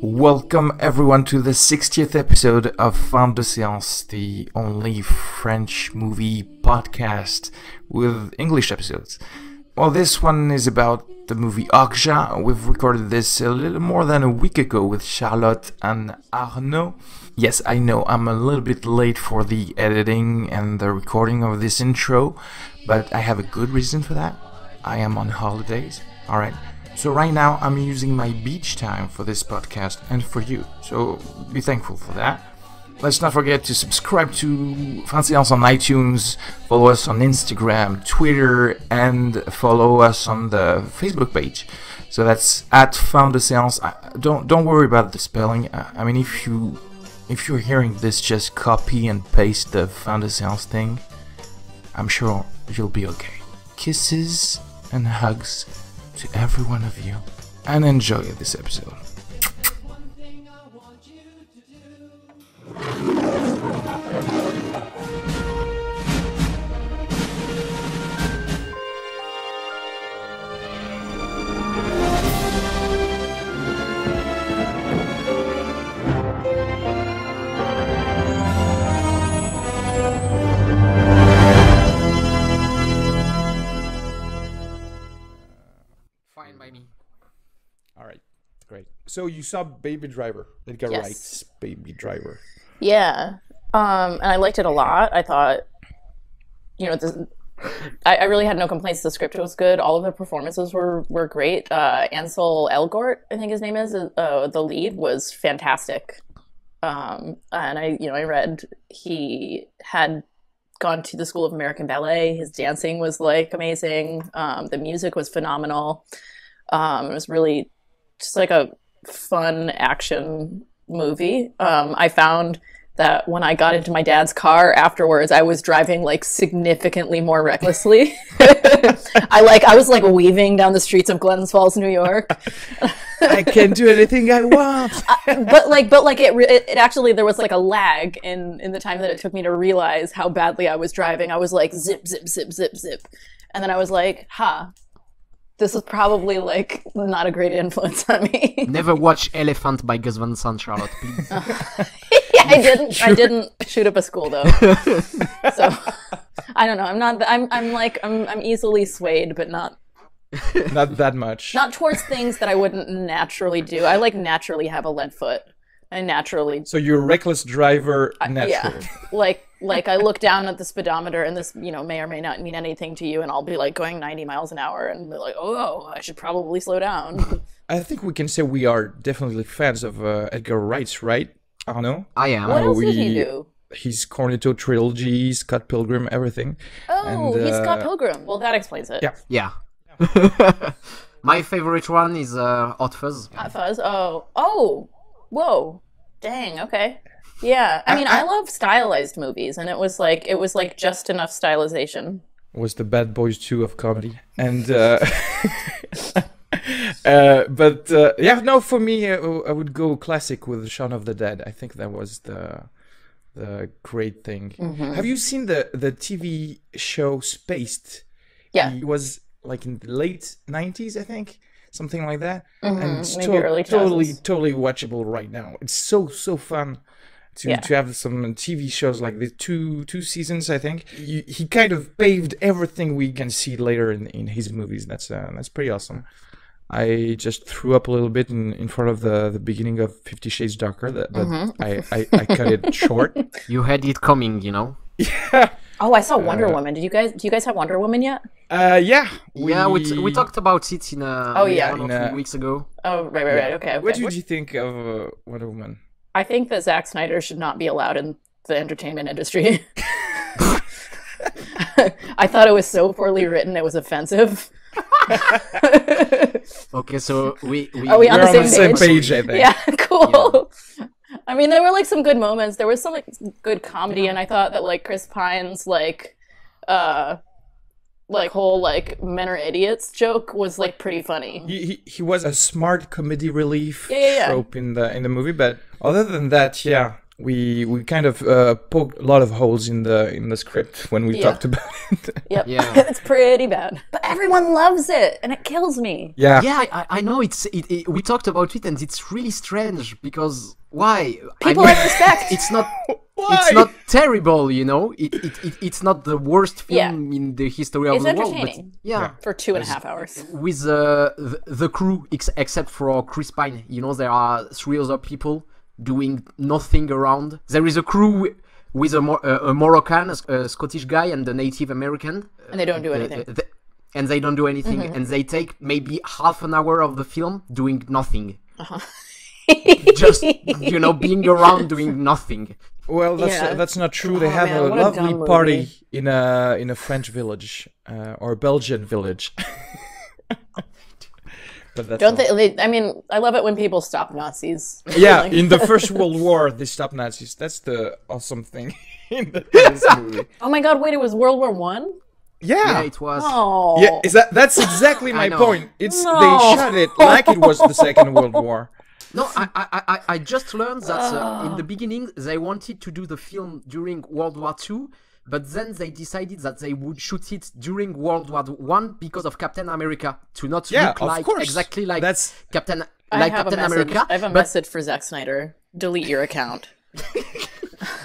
Welcome everyone to the 60th episode of Faim de Séance, the only French movie podcast with English episodes. Well, this one is about the movie OKJA. We've recorded this a little more than a week ago with Charlotte and Arnaud. Yes, I know I'm a little bit late for the editing and the recording of this intro, but I have a good reason for that. I am on holidays, alright? So right now I'm using my beach time for this podcast and for you, so be thankful for that. Let's not forget to subscribe to Faim de Séance on iTunes, follow us on Instagram, Twitter, and follow us on the Facebook page. So that's at Faim de Séance. Don't worry about the spelling. I mean, if you're hearing this, just copy and paste the Faim de Séance thing. I'm sure you'll be okay. Kisses and hugs to every one of you, and enjoy this episode. Alright, great. So you saw Baby Driver, Edgar Yes. Wright's Baby Driver. Yeah, and I liked it a lot. I thought, I really had no complaints. The script was good. All of the performances were great. Ansel Elgort, I think his name is, the lead, was fantastic. And I read he had gone to the School of American Ballet. His dancing was like amazing. The music was phenomenal. It was really just like a fun action movie. I found that when I got into my dad's car afterwards, I was driving like significantly more recklessly. I was like weaving down the streets of Glens Falls, New York. I can do anything I want. but it actually, there was like a lag in the time that it took me to realize how badly I was driving. I was like zip, zip, zip, zip, zip. And then I was like, this is probably like not a great influence on me. Never watch Elephant by Gus Van Sant, Charlotte, please. Yeah, I didn't shoot up a school though. So I don't know. I'm easily swayed, but not that much. Not towards things that I wouldn't naturally do. I like naturally have a lead foot. I naturally. So you're a reckless driver naturally. Yeah. Like I look down at the speedometer, and this, may or may not mean anything to you, and I'll be like going 90 miles an hour and be like, oh, I should probably slow down. I think we can say we are definitely fans of Edgar Wright's, right, Arnaud? I am. What else did he do? His Cornetto trilogy, Scott Pilgrim, everything. Oh, he's Scott Pilgrim. Well, that explains it. Yeah. My favorite one is Hot Fuzz. Hot Fuzz? Oh, whoa. Dang, okay. Yeah, I mean, I love stylized movies, and it was like just enough stylization. Was the Bad Boys 2 of comedy. And for me, I would go classic with Shaun of the Dead. I think that was the great thing. Mm-hmm. Have you seen the TV show Spaced? Yeah. It was like in the late 90s, I think. Something like that. Mm-hmm. And it's Maybe early 2000s. totally watchable right now. It's so fun to have some TV shows like the two seasons, I think. He kind of paved everything we can see later in his movies. That's pretty awesome. I just threw up a little bit in front of the beginning of 50 Shades Darker, but I cut it short. You had it coming, Yeah. Oh, I saw Wonder Woman. Do you guys have Wonder Woman yet? Yeah. We talked about it in a few weeks ago. Oh, right. Okay. What did you think of Wonder Woman? I think that Zack Snyder should not be allowed in the entertainment industry. I thought it was so poorly written, it was offensive. Okay, so we're on the same page, I think. Yeah, cool. Yeah. I mean, there were like some good moments. There was some like good comedy, and I thought that like Chris Pine's whole like men are idiots joke was like pretty funny. He was a smart comedy relief Yeah. trope in the movie, but other than that, we kind of poked a lot of holes in the script when we talked about it. Yep. Yeah. It's pretty bad. But everyone loves it, and it kills me. Yeah. Yeah, I know we talked about it, and it's really strange because why? People have respect. It's not. Why? It's not terrible, you know. It's not the worst film in the history of It's the world. entertaining. But yeah. For 2.5 hours. With the crew, except for Chris Pine, you know, there are 3 other people doing nothing around. There is a crew with a Moroccan, a Scottish guy, and a Native American. And they don't do anything. And they don't do anything. And they take maybe half an hour of the film doing nothing. Just, you know, being around doing nothing. Well, that's not true. They have man, a what a lovely dumb party movie. in a French village or Belgian village. But that's Don't all. they? I mean, I love it when people stop Nazis. Yeah, Like- in the First World War, they stopped Nazis. That's the awesome thing in this movie. Oh my God! Wait, it was World War One. Yeah, Yeah. it was. Oh. Yeah, that's exactly my know. point. It's No. they shot it like it was the Second World War. No, I just learned that in the beginning they wanted to do the film during World War II, but then they decided that they would shoot it during World War I because of Captain America to not Yeah, look of like course. exactly like That's- Captain I have Captain a message. America. I have a but message for Zack Snyder. Delete your account.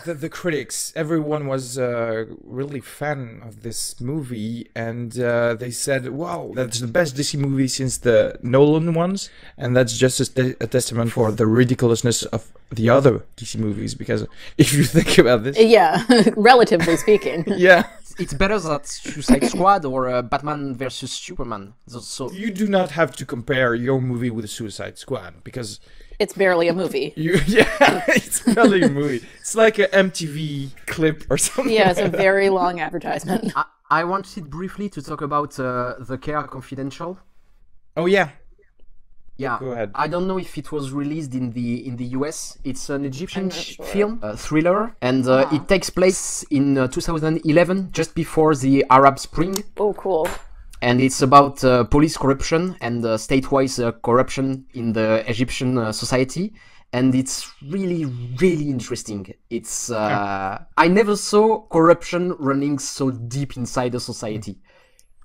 The critics, everyone was really fan of this movie, and they said, "Wow, that's the best DC movie since the Nolan ones," and that's just a testament for the ridiculousness of the other DC movies. Because if you think about this, Yeah, relatively speaking. yeah, it's better than Suicide Squad or Batman versus Superman. So you do not have to compare your movie with Suicide Squad because It's barely a movie. it's not a movie. It's like an MTV clip or something. Yeah, it's a like that. very long advertisement. I wanted briefly to talk about the Cairo Confidential. Oh yeah. Yeah, Go ahead. I don't know if it was released in the US. It's an Egyptian not sure. film, a thriller, and it takes place in 2011, just before the Arab Spring, Oh, cool. and it's about police corruption and state-wise corruption in the Egyptian society. And it's really, really interesting. It's I never saw corruption running so deep inside a society.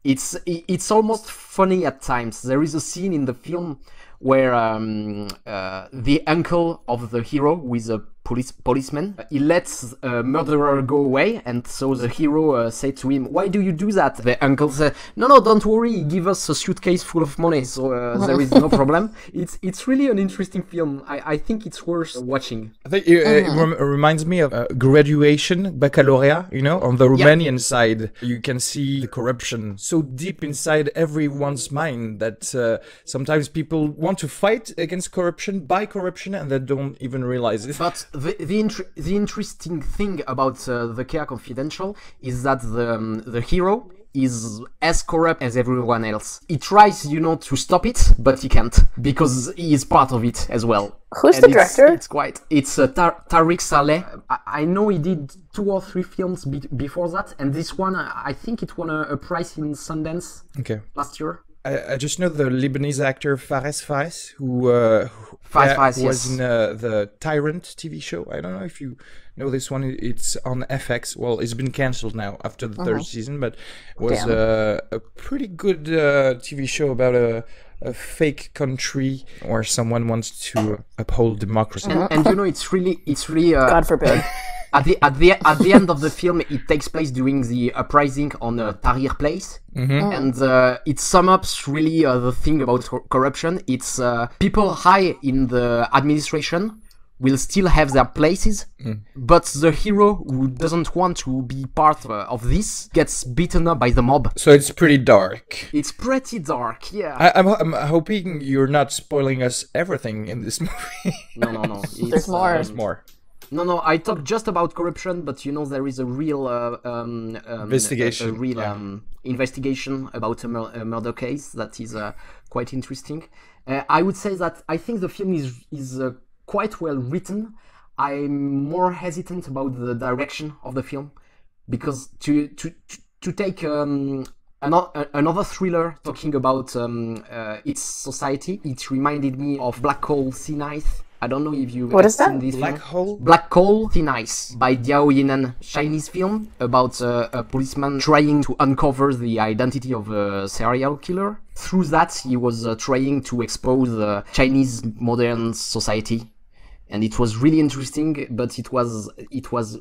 It's almost funny at times. There is a scene in the film where the uncle of the hero, who is a policeman, he lets a murderer go away, and so the hero said to him, "Why do you do that?" The uncle said, "No, don't worry. Give us a suitcase full of money, so there is no problem." It's really an interesting film. I think it's worth watching. I think it reminds me of graduation, baccalaureate, you know, on the Romanian side. You can see the corruption so deep inside everyone's mind that sometimes people want to fight against corruption by corruption and they don't even realize it. But the interesting thing about the Cairo Confidential is that the hero is as corrupt as everyone else. He tries, to stop it, but he can't because he is part of it as well. Who's And the director? It's Tariq Saleh. I know he did 2 or 3 films before that, and this one I think it won a prize in Sundance Okay. last year. I just know the Lebanese actor Fares, who Fares, was yes. in the Tyrant TV show. I don't know if you know this one. It's on FX. Well, it's been cancelled now after the 3rd season, but it was a pretty good TV show about a fake country where someone wants to uphold democracy. And it's really God forbid. At the end of the film, it takes place during the uprising on Tahrir Place, and it sums up really the thing about corruption. It's people high in the administration will still have their places, but the hero who doesn't want to be part of this gets beaten up by the mob. So it's pretty dark. It's pretty dark, yeah. I'm hoping you're not spoiling us everything in this movie. No. There's more. There's more. No, I talked just about corruption, but there is a real Investigation. a real investigation about a murder case that is quite interesting. I would say that I think the film is quite well written. I'm more hesitant about the direction of the film because to take another thriller talking about its society, it reminded me of Black Hole Sea Night I don't know if you've What is seen that? this Black film. Hole? Black Coal, Thin Ice by Diao Yinan, Chinese film about a policeman trying to uncover the identity of a serial killer. Through that, he was trying to expose Chinese modern society. And it was really interesting, but it was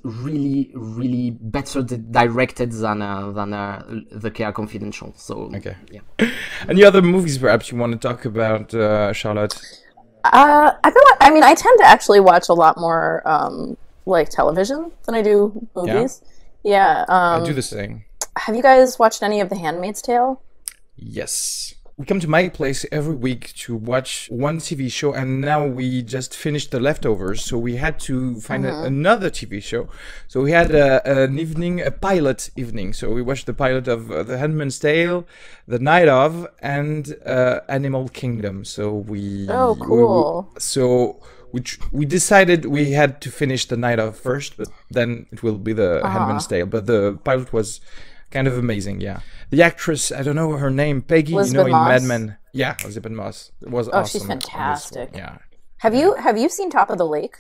really better directed than the Care Confidential. So Okay. yeah. Any other movies perhaps you want to talk about, Charlotte? I tend to actually watch a lot more like television than I do movies. Yeah. I do the same. Have you guys watched any of The Handmaid's Tale? Yes. We come to my place every week to watch one TV show, and now we just finished The Leftovers, so we had to find another TV show. So we had a pilot evening. So we watched the pilot of The Handmaid's Tale, The Night of, and Animal Kingdom. So we cool. we decided we had to finish The Night of first, but then it will be The Handmaid's Tale. But the pilot was kind of amazing, yeah. The actress, I don't know her name, Peggy, Elizabeth in Moss? Mad Men. Yeah, Elizabeth Moss. It was awesome. She's fantastic. Yeah. Have you seen Top of the Lake?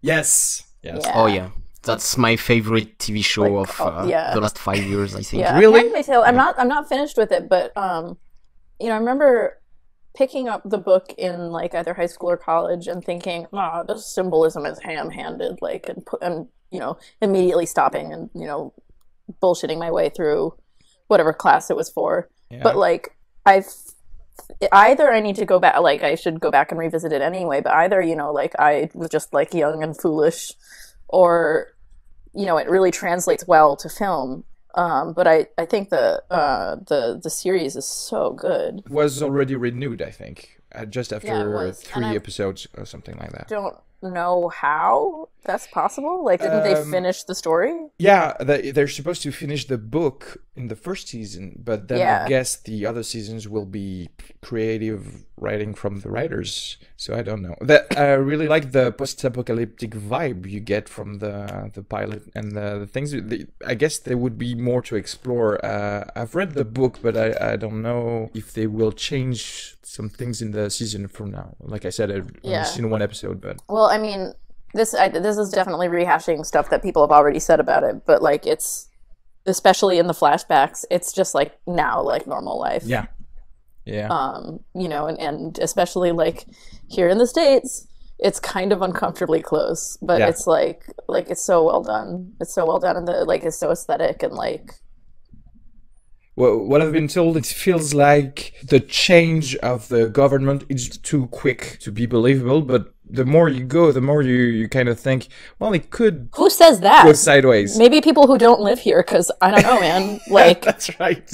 Yes. Yes. Yeah. Oh yeah, that's my favorite TV show Like, of yeah. the last 5 years, I think. Yeah, Really? Handmaid's Tale. I'm not finished with it, but I remember picking up the book in like either high school or college and thinking, this symbolism is ham-handed, like, and immediately stopping and bullshitting my way through whatever class it was for. Yeah. But like either I need to go back, like I should go back and revisit it anyway, but either like I was just like young and foolish, or it really translates well to film. But I think the series is so good. It was already renewed, I think, just Yeah, after it was. 3 And episodes or something like that. Don't know how that's possible. Like, didn't they finish the story? Yeah, they're supposed to finish the book in the first season, but then Yeah. I guess the other seasons will be creative writing from the writers. So I don't know. I really like the post-apocalyptic vibe you get from the pilot and the things. I guess there would be more to explore. I've read the book, but I don't know if they will change some things in the season from now. Like I said, I've only seen one episode, but Well, I mean, this is definitely rehashing stuff that people have already said about it, but like it's, especially in the flashbacks, it's just like now like normal life. yeah. And especially like here in the States, it's kind of uncomfortably close, but Yeah. it's like it's so well done. It's so well done, and it's so aesthetic and like. Well, what I've been told, it feels like the change of the government is too quick to be believable, but the more you go, the more you kind of think, well, it could Who says that? go sideways. Maybe people who don't live here, because I don't know, man. Like, That's right.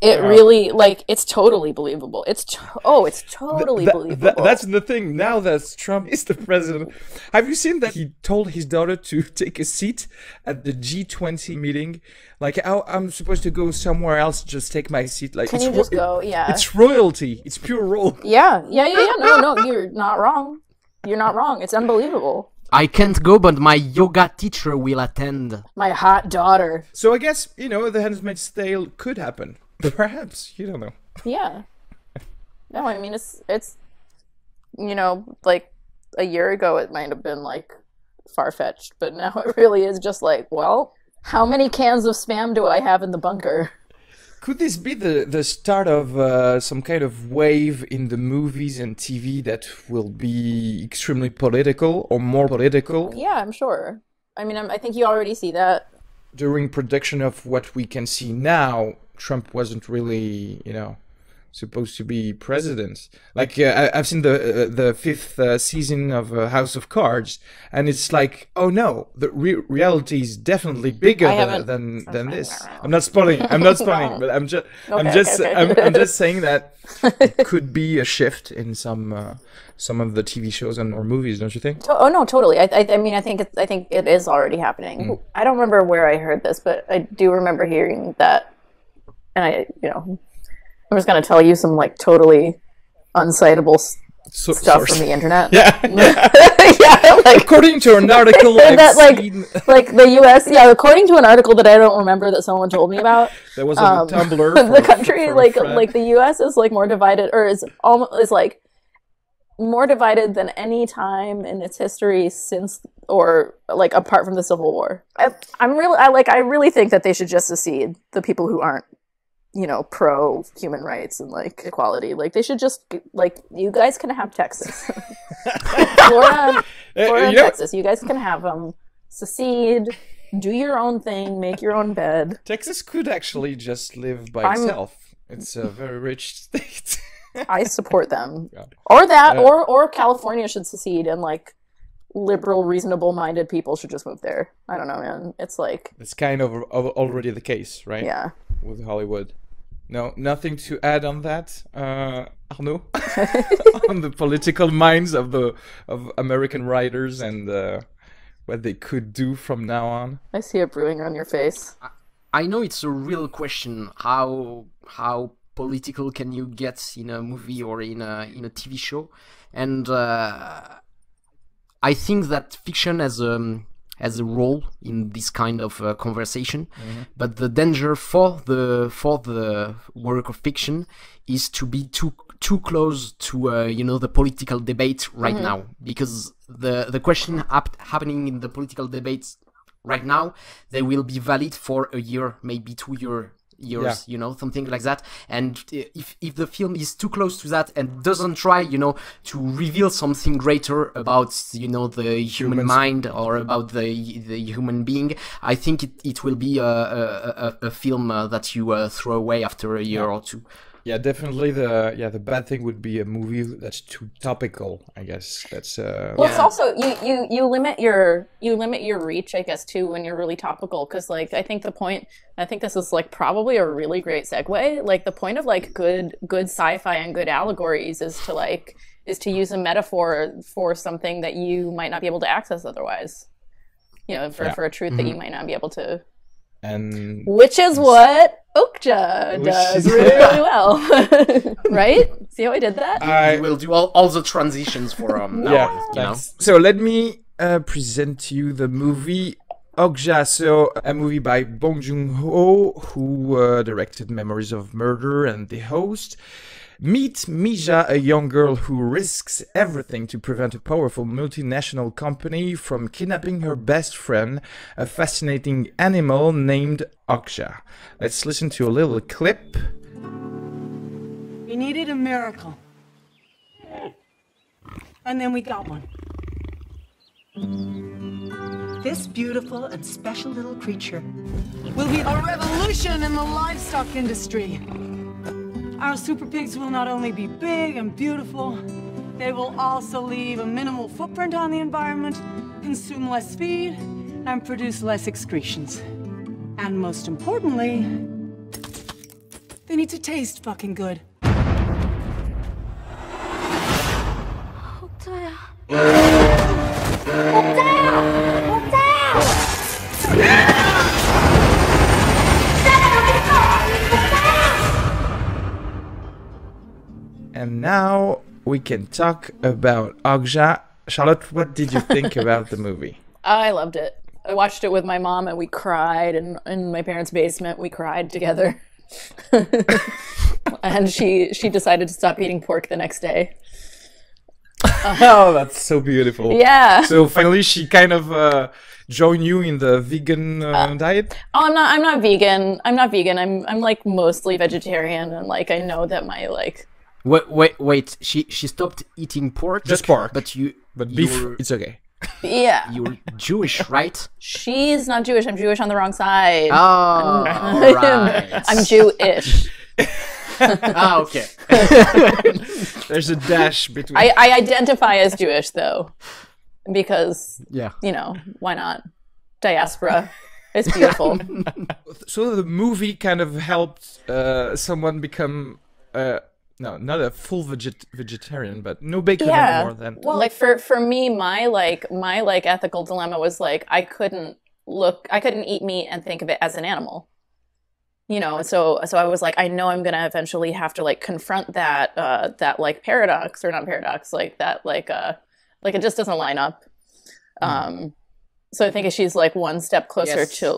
it really, like, it's totally believable. It's totally believable. That's the thing. Now that Trump is the president, have you seen that he told his daughter to take a seat at the G20 meeting? Like, I'm supposed to go somewhere else, just take my seat. Like, Can you just go? Yeah. It's royalty. It's pure royalty. Yeah. No, you're not wrong. You're not wrong. It's unbelievable. I can't go, but my yoga teacher will attend. My hot daughter. So I guess, the Handmaid's Tale could happen. Perhaps. You don't know. Yeah. No, I mean, it's like a year ago it might have been like far-fetched, but now it really is just like, well, how many cans of Spam do I have in the bunker? Could this be the start of some kind of wave in the movies and TV that will be extremely political or more political Yeah, I'm sure. I mean, I think you already see that. during production of what we can see now? Trump wasn't really, supposed to be president. Like I've seen the fifth season of House of Cards, and it's like, oh no, the reality is definitely bigger than this. I'm not spoiling. But I'm just saying that it could be a shift in some of the TV shows or movies, don't you think? Oh no, totally. I mean, I think it is already happening. I don't remember where I heard this, but I do remember hearing that, and I'm just going to tell you some like totally uncitable stuff source. from the internet. Yeah. Yeah, like, According to an article I've that, seen, like the U.S. Yeah, according to an article that I don't remember that someone told me about, there was a Tumblr. the country, like the U.S. is like more divided, or is almost is like more divided than any time in its history since, or like apart from the Civil War. I really think that they should just secede, the people who aren't, you know, pro human rights and like equality. Like they should just, like, you guys can have Texas. Florida and Texas, you guys can have them. Secede, do your own thing, make your own bed. Texas could actually just live by itself. It's a very rich state. I support them. Yeah. Or that, or California should secede, and like liberal, reasonable-minded people should just move there. I don't know, man. It's like... It's kind of already the case, right? Yeah. With Hollywood. No, nothing to add on that, Arnaud? On the political minds of American writers and what they could do from now on? I see it brewing on your face. I know it's a real question. How political can you get in a movie or in a TV show? And I think that fiction has a role in this kind of conversation. Mm-hmm. But the danger for the work of fiction is to be too close to the political debate right now, because the question happening in the political debates right now, they will be valid for a year, maybe 2 years, something like that. And if the film is too close to that and doesn't try, to reveal something greater about, the human mind or about the human being, I think it will be a film that you throw away after a year or two. Yeah, definitely. The bad thing would be a movie that's too topical, I guess. That's well, it's also you limit your reach, I guess, too, when you're really topical, because like I think this is like probably a really great segue. Like the point of like good sci-fi and good allegories is to use a metaphor for something that you might not be able to access otherwise. For a truth that you might not be able to. And which is what OKJA does really well, right? See how I did that? I will do all the transitions for So let me present to you the movie OKJA. So a movie by Bong Joon-ho, who directed Memories of Murder and The Host. Meet Mija, a young girl who risks everything to prevent a powerful multinational company from kidnapping her best friend, a fascinating animal named OKJA. Let's listen to a little clip. We needed a miracle. And then we got one. This beautiful and special little creature will be a revolution in the livestock industry. Our super pigs will not only be big and beautiful, they will also leave a minimal footprint on the environment, consume less feed, and produce less excretions. And most importantly, they need to taste fucking good. And now we can talk about OKJA. Charlotte, what did you think about the movie? I loved it. I watched it with my mom and we cried, and in my parents' basement we cried together. And she decided to stop eating pork the next day. Oh, that's so beautiful. Yeah. So finally she kind of joined you in the vegan diet? Oh, I'm not vegan. I'm like mostly vegetarian, and like I know that my like Wait. She stopped eating pork. Just pork. But beef, it's okay. Yeah. You're Jewish, right? She's not Jewish. I'm Jewish on the wrong side. Oh, right. I'm Jewish. Okay. There's a dash between. I identify as Jewish though, because why not? Diaspora. It's beautiful. So the movie kind of helped someone become. No, not a full vegetarian, but no bacon anymore. Then, well, like for me, my ethical dilemma was like I couldn't eat meat and think of it as an animal, So I was like, I know I'm gonna eventually have to like confront that like paradox, or not paradox, like that like it just doesn't line up. So I think she's like one step closer to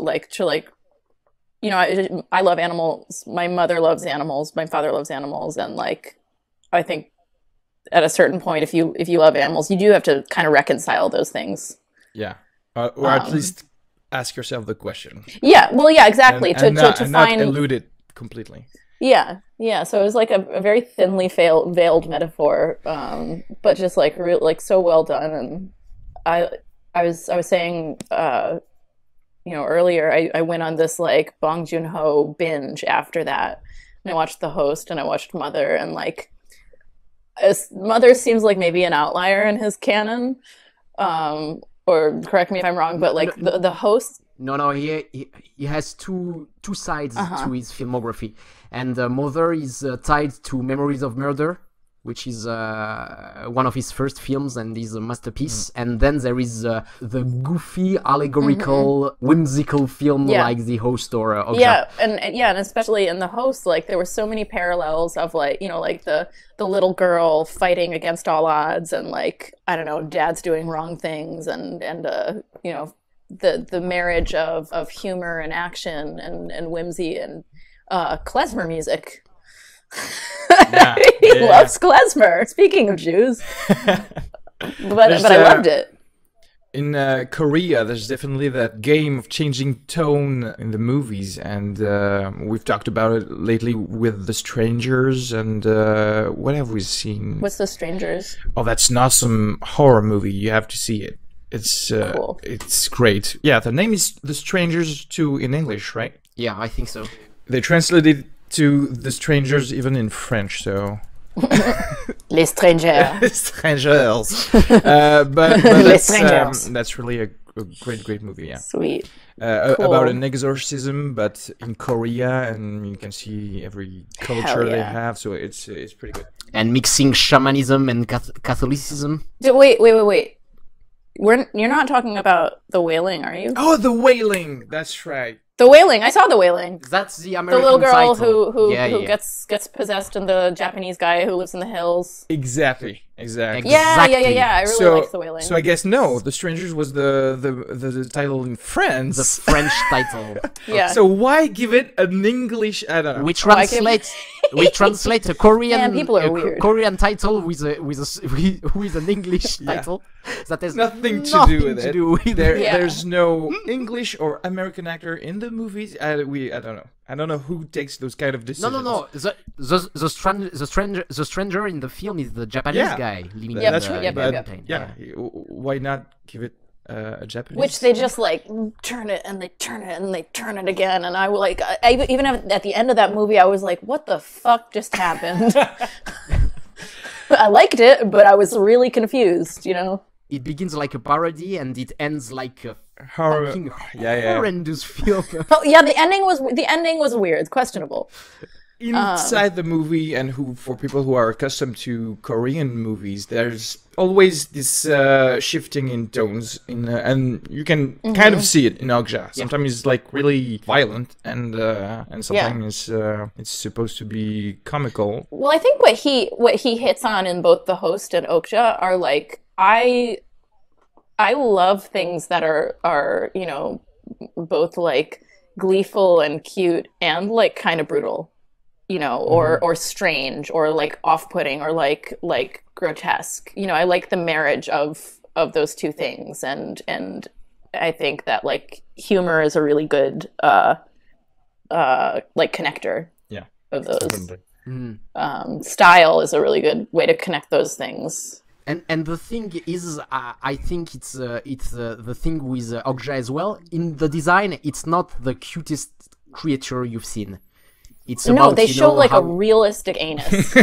I love animals. My mother loves animals. My father loves animals, and like, I think at a certain point, if you love animals, you do have to kind of reconcile those things. Yeah, or at least ask yourself the question. Yeah, well, yeah, exactly. And to find not elude it completely. Yeah. So it was like a very thinly veiled metaphor, but just like so well done. And I was saying, earlier, I went on this like Bong Joon-ho binge after that, and I watched The Host and I watched Mother, and like Mother seems like maybe an outlier in his canon, or correct me if I'm wrong, but like the Host. No, he has two sides to his filmography, and Mother is tied to Memories of Murder, which is one of his first films and is a masterpiece. And then there is the goofy, allegorical, whimsical film like The Host or OKJA. Yeah, and especially in The Host, like there were so many parallels of like, like the little girl fighting against all odds, and like, I don't know, dad's doing wrong things, and the marriage of humor and action and whimsy and klezmer music. He loves klezmer. Speaking of Jews, but I loved it. In Korea, there's definitely that game of changing tone in the movies, and we've talked about it lately with The Strangers, and what have we seen? What's The Strangers? Oh, that's an awesome horror movie. You have to see it. It's cool. It's great. Yeah, the name is The Strangers too in English, right? Yeah, I think so. They translated to The Strangers even in French, so... Les Strangers. Les Strangers. But that's really a great movie, yeah. Sweet. Cool. About an exorcism, but in Korea, and you can see every culture they have, so it's pretty good. And mixing shamanism and Catholicism. Wait. You're not talking about The Wailing, are you? Oh, The Wailing! That's right. The Wailing. I saw The Wailing. That's the American the little girl title. who gets possessed, and the Japanese guy who lives in the hills. Exactly. Yeah. I really liked The Wailing. So I guess no, The Strangers was the title in France. The French title. Yeah. So why give it an English? I don't know. We translate a Korean people are weird. Korean title with an English title. That has nothing to do with it. it. There's no English or American actor in the movies. I don't know. I don't know who takes those kind of decisions. No. The stranger in the film is the Japanese guy living in the plane. Yeah. Why not give it a Japanese? Which they just like turn it and they turn it and they turn it again, and I like even at the end of that movie I was like, what the fuck just happened? I liked it, but I was really confused. It begins like a parody and it ends like a fucking horrendous film. Oh yeah, the ending was weird. It's questionable. Inside the movie, and for people who are accustomed to Korean movies, there's always this shifting in tones, and you can kind of see it in OKJA. Sometimes it's like really violent, and sometimes it's supposed to be comical. Well, I think what he hits on in both The Host and OKJA are like I love things that are both like gleeful and cute and like kind of brutal. Or strange, or like off-putting, or like grotesque. I like the marriage of those two things, and I think that like humor is a really good like connector. Yeah, of those. Style is a really good way to connect those things. And the thing is, I think it's the thing with OKJA as well. In the design, it's not the cutest creature you've seen. It's they show like a realistic anus.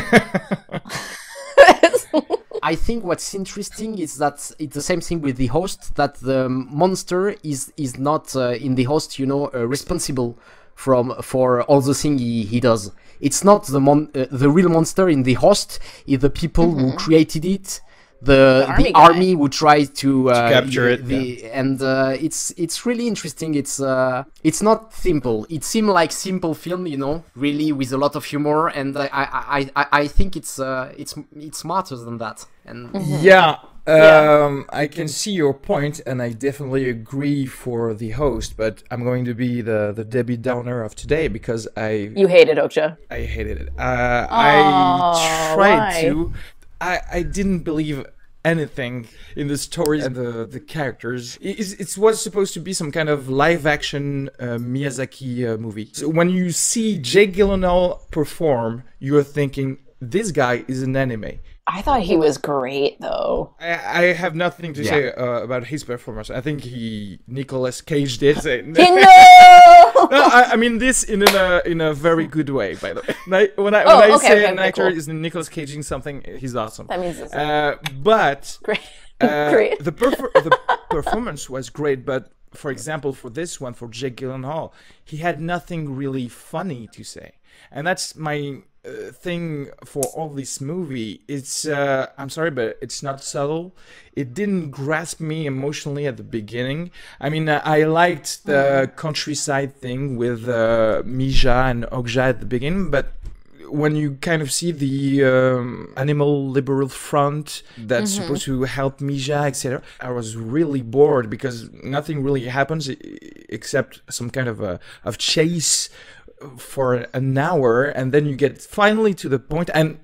I think what's interesting is that it's the same thing with The Host, that the monster is not in The Host, responsible for all the thing he does. It's not the real monster in The Host. It's the people who created it. The army would try to capture it, and it's really interesting. It's not simple. It seemed like simple film, really with a lot of humor, and I think it's smarter than that. And I can see your point, and I definitely agree for The Host. But I'm going to be the Debbie Downer of today because you hated OKJA. I hated it. I tried to. I didn't believe anything in the stories and the characters. It was supposed to be some kind of live-action Miyazaki movie. So when you see Jake Gyllenhaal perform, you're thinking, this guy is an anime. I thought he was great, though. I have nothing to say about his performance. I think Nicolas Cage did. No, I mean this in a very good way, by the way. When I say an actor is Nicolas Caging something, he's awesome. That means it's but great. Great. The performance was great, but for example, for this one, for Jake Gyllenhaal, he had nothing really funny to say, and that's my thing for all this movie. It's I'm sorry, but it's not subtle. It didn't grasp me emotionally at the beginning. I mean, I liked the countryside thing with Mija and OKJA at the beginning, but when you kind of see the animal liberal front that's supposed to help Mija, etc., I was really bored because nothing really happens except some kind of chase for an hour, and then you get finally to the point. And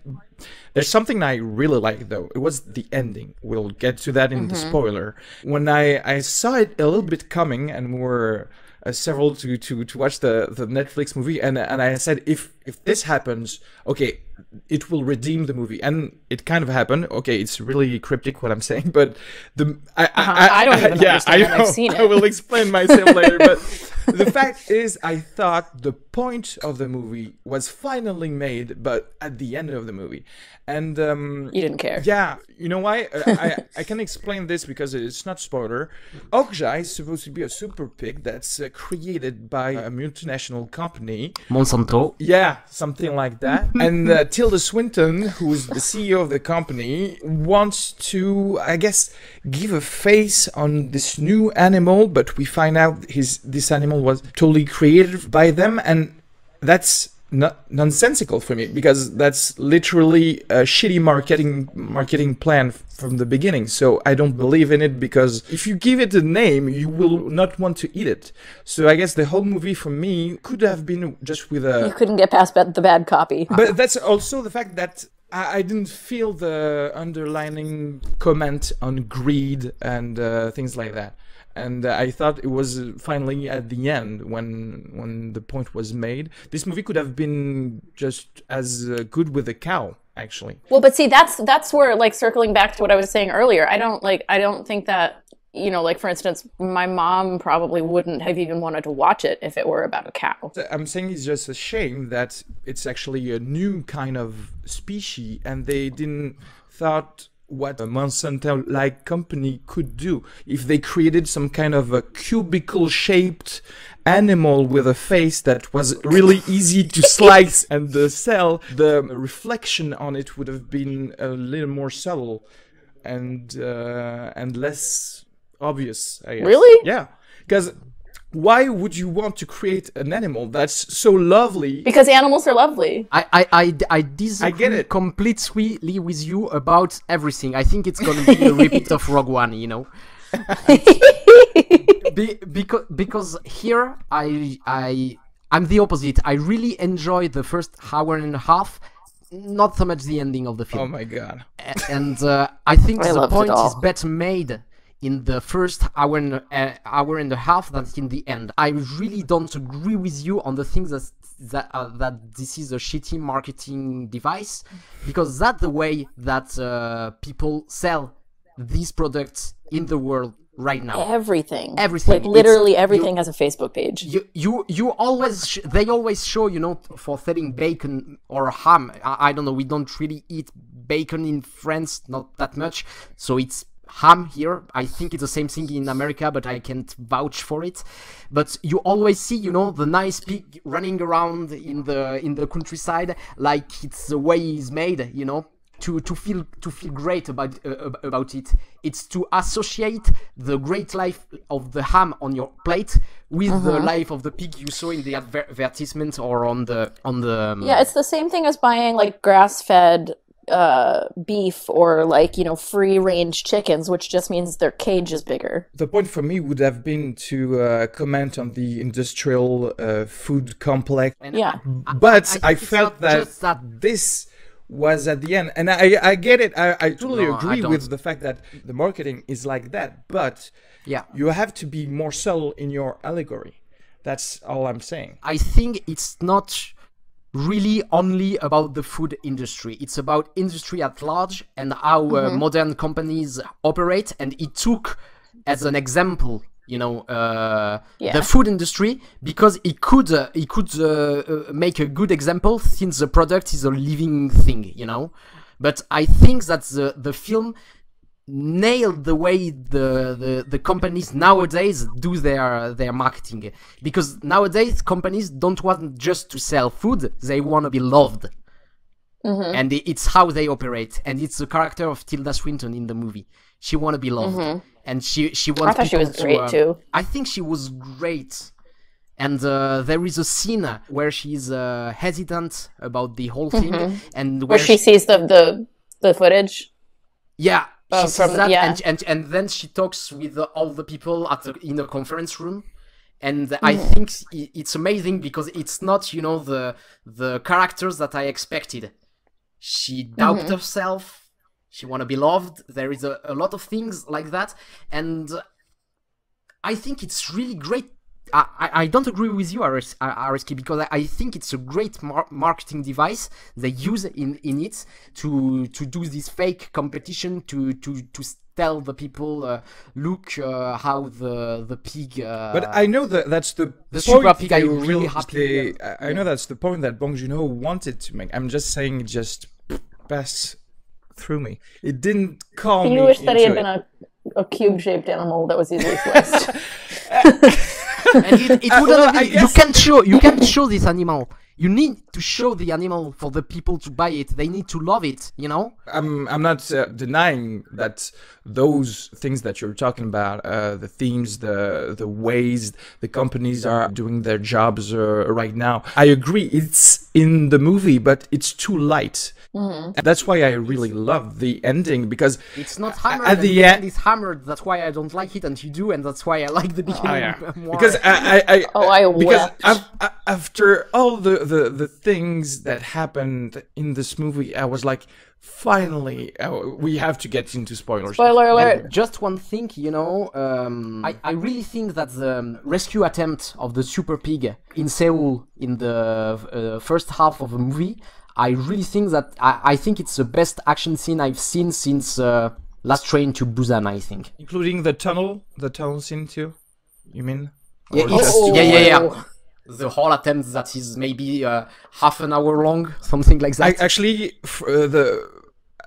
there's something I really like, though. It was the ending. We'll get to that in the spoiler. When I saw it a little bit coming, and we were several to watch the Netflix movie, and I said, if this happens, okay, it will redeem the movie, and it kind of happened. Okay, it's really cryptic what I'm saying, but I don't even understand. I've seen it. I will explain myself later, but the fact is, I thought the point of the movie was finally made, but at the end of the movie. And you didn't care. Yeah, you know why? I can explain this because it's not spoiler. OKJA is supposed to be a super pig that's created by a multinational company. Monsanto. Yeah, something like that. And Tilda Swinton, who's the CEO of the company, wants to, I guess, give a face on this new animal, but we find out this animal was totally created by them, and that's nonsensical for me, because that's literally a shitty marketing plan from the beginning. So I don't believe in it, because if you give it a name, you will not want to eat it. So I guess the whole movie for me could have been just with a... You couldn't get past the bad copy. But that's also the fact that I didn't feel the underlining comment on greed and things like that. And I thought it was finally at the end when the point was made. This movie could have been just as good with a cow, actually. Well, but see, that's where, like, circling back to what I was saying earlier, I don't think that, you know, like, for instance, my mom probably wouldn't have even wanted to watch it if it were about a cow. I'm saying it's just a shame that it's actually a new kind of species, and they didn't thought what a Monsanto-like company could do. If they created some kind of a cubicle-shaped animal with a face that was really easy to slice and sell, the reflection on it would have been a little more subtle and less obvious, I guess. Really? Yeah, because why would you want to create an animal that's so lovely? Because animals are lovely. I disagree completely with you about everything. I think it's gonna be a repeat of Rogue One, you know. Because here I'm the opposite. I really enjoy the first hour and a half, not so much the ending of the film. Oh my god! And I think the point is better made in the first hour and a half than in the end. I really don't agree with you on the things that this is a shitty marketing device, because that's the way that people sell these products in the world right now. Everything. Like literally everything has a Facebook page. You always they always show, you know, for selling bacon or ham. I don't know. We don't really eat bacon in France, not that much. So it's ham here. I think it's the same thing in America, but I can't vouch for it. But you always see, you know, the nice pig running around in the countryside, like it's the way it's made, you know, to feel great about it. It's to associate the great life of the ham on your plate with the life of the pig you saw in the advertisement or on the Yeah, it's the same thing as buying like grass-fed beef or, like, you know, free-range chickens, which just means their cage is bigger. The point for me would have been to comment on the industrial food complex. Yeah. But I felt that this was at the end. And I get it. I totally No, I agree don't. with the fact that the marketing is like that. But Yeah. you have to be more subtle in your allegory. That's all I'm saying. I think it's not really only about the food industry. It's about industry at large and how modern companies operate. And it took as an example, the food industry, because it could make a good example since the product is a living thing, But I think that the film nailed the way the companies nowadays do their marketing, because nowadays companies don't want just to sell food, they want to be loved. And it's how they operate, and it's the character of Tilda Swinton in the movie. She want to be loved, and she wants. I thought she was great too. I think she was great, and there is a scene where she's hesitant about the whole thing, and Where she sees the footage. Yeah. She sees from- that, yeah. and then she talks with all the people in a conference room, and I think it's amazing because it's not the characters that I expected. She doubted herself. She want to be loved. There is a lot of things like that, and I think it's really great. I don't agree with you, Arezki, because I think it's a great marketing device they use in it to do this fake competition to tell the people, look how the pig. But I know that's the point super pig. they I'm really happy. I know that's the point that Bong Joon-ho wanted to make. I'm just saying, just pass through me. It didn't call me. You wish that he had into been a cube-shaped animal that was easily sliced. And it wouldn't well, have I been, guess- you can't show this animal. You need to show the animal for the people to buy it. They need to love it, I'm not denying that those things that you're talking about, the themes, the ways the companies are doing their jobs right now. I agree, it's in the movie, but it's too light. And that's why I really love the ending, because It's not hammered. at and the end. it's hammered. That's why I don't like it, and you do, and that's why I like the beginning more. Because I because wept. after all the things that happened in this movie, I was like, finally, we have to get into spoilers. Spoiler alert. Just one thing, I really think that the rescue attempt of the super pig in Seoul in the first half of the movie, I really think that I think it's the best action scene I've seen since Last Train to Busan, I think. Including the tunnel scene too, you mean? Yeah, Or it's- just- yeah. The whole attempt that is maybe half an hour long, something like that.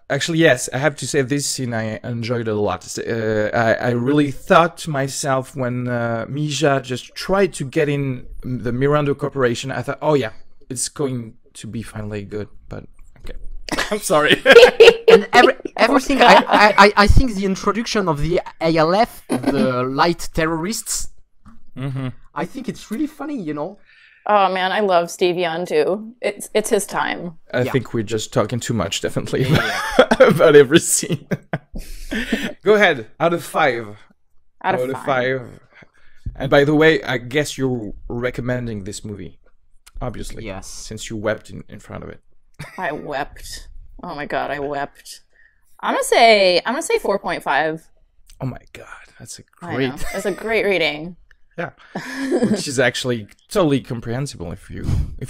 Actually, yes, I have to say this scene I enjoyed a lot. I really thought to myself when Mija just tried to get in the Miranda Corporation, I thought, oh yeah, it's going to be finally good, but okay. I'm sorry. And everything, I think the introduction of the ALF, the light terrorists, I think it's really funny, Oh man, I love Steve Yeun too. It's his time. I think we're just talking too much, definitely, about every scene. Go ahead. Out of 5. Out of 5. And by the way, I guess you're recommending this movie, obviously. Yes. Since you wept in front of it. I wept. Oh my god, I wept. I'm gonna say 4.5. Oh my god, that's a I know. great. It's a great reading. Yeah, which is actually totally comprehensible if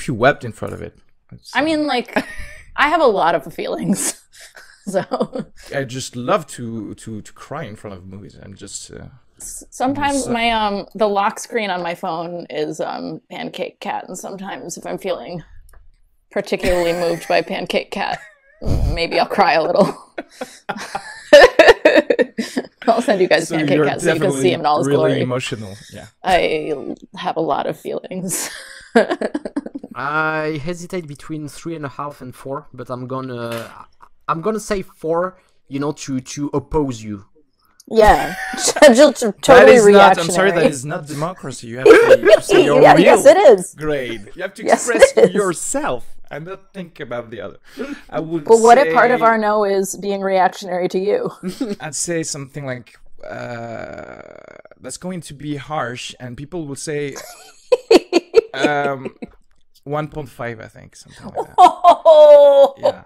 you wept in front of it. I mean, like, I have a lot of feelings, so I just love to cry in front of movies and just. sometimes my the lock screen on my phone is Pancake Cat, and sometimes if I'm feeling particularly moved by Pancake Cat, maybe I'll cry a little. I'll send you guys Pancake Cat so you can see him in all his really glory. Emotional, yeah. I have a lot of feelings. I hesitate between 3.5 and 4, but I'm gonna say 4, to oppose you. Yeah, just That totally is reactionary. not. I'm sorry, that is not democracy. You have to say your Yeah, real yes, it is. grade. You have to Yes, express it is. yourself and not think about the other. I would. But what say, if part of our no is being reactionary to you? I'd say something like that's going to be harsh, and people will say 1.5. I think something like that. Oh, Yeah.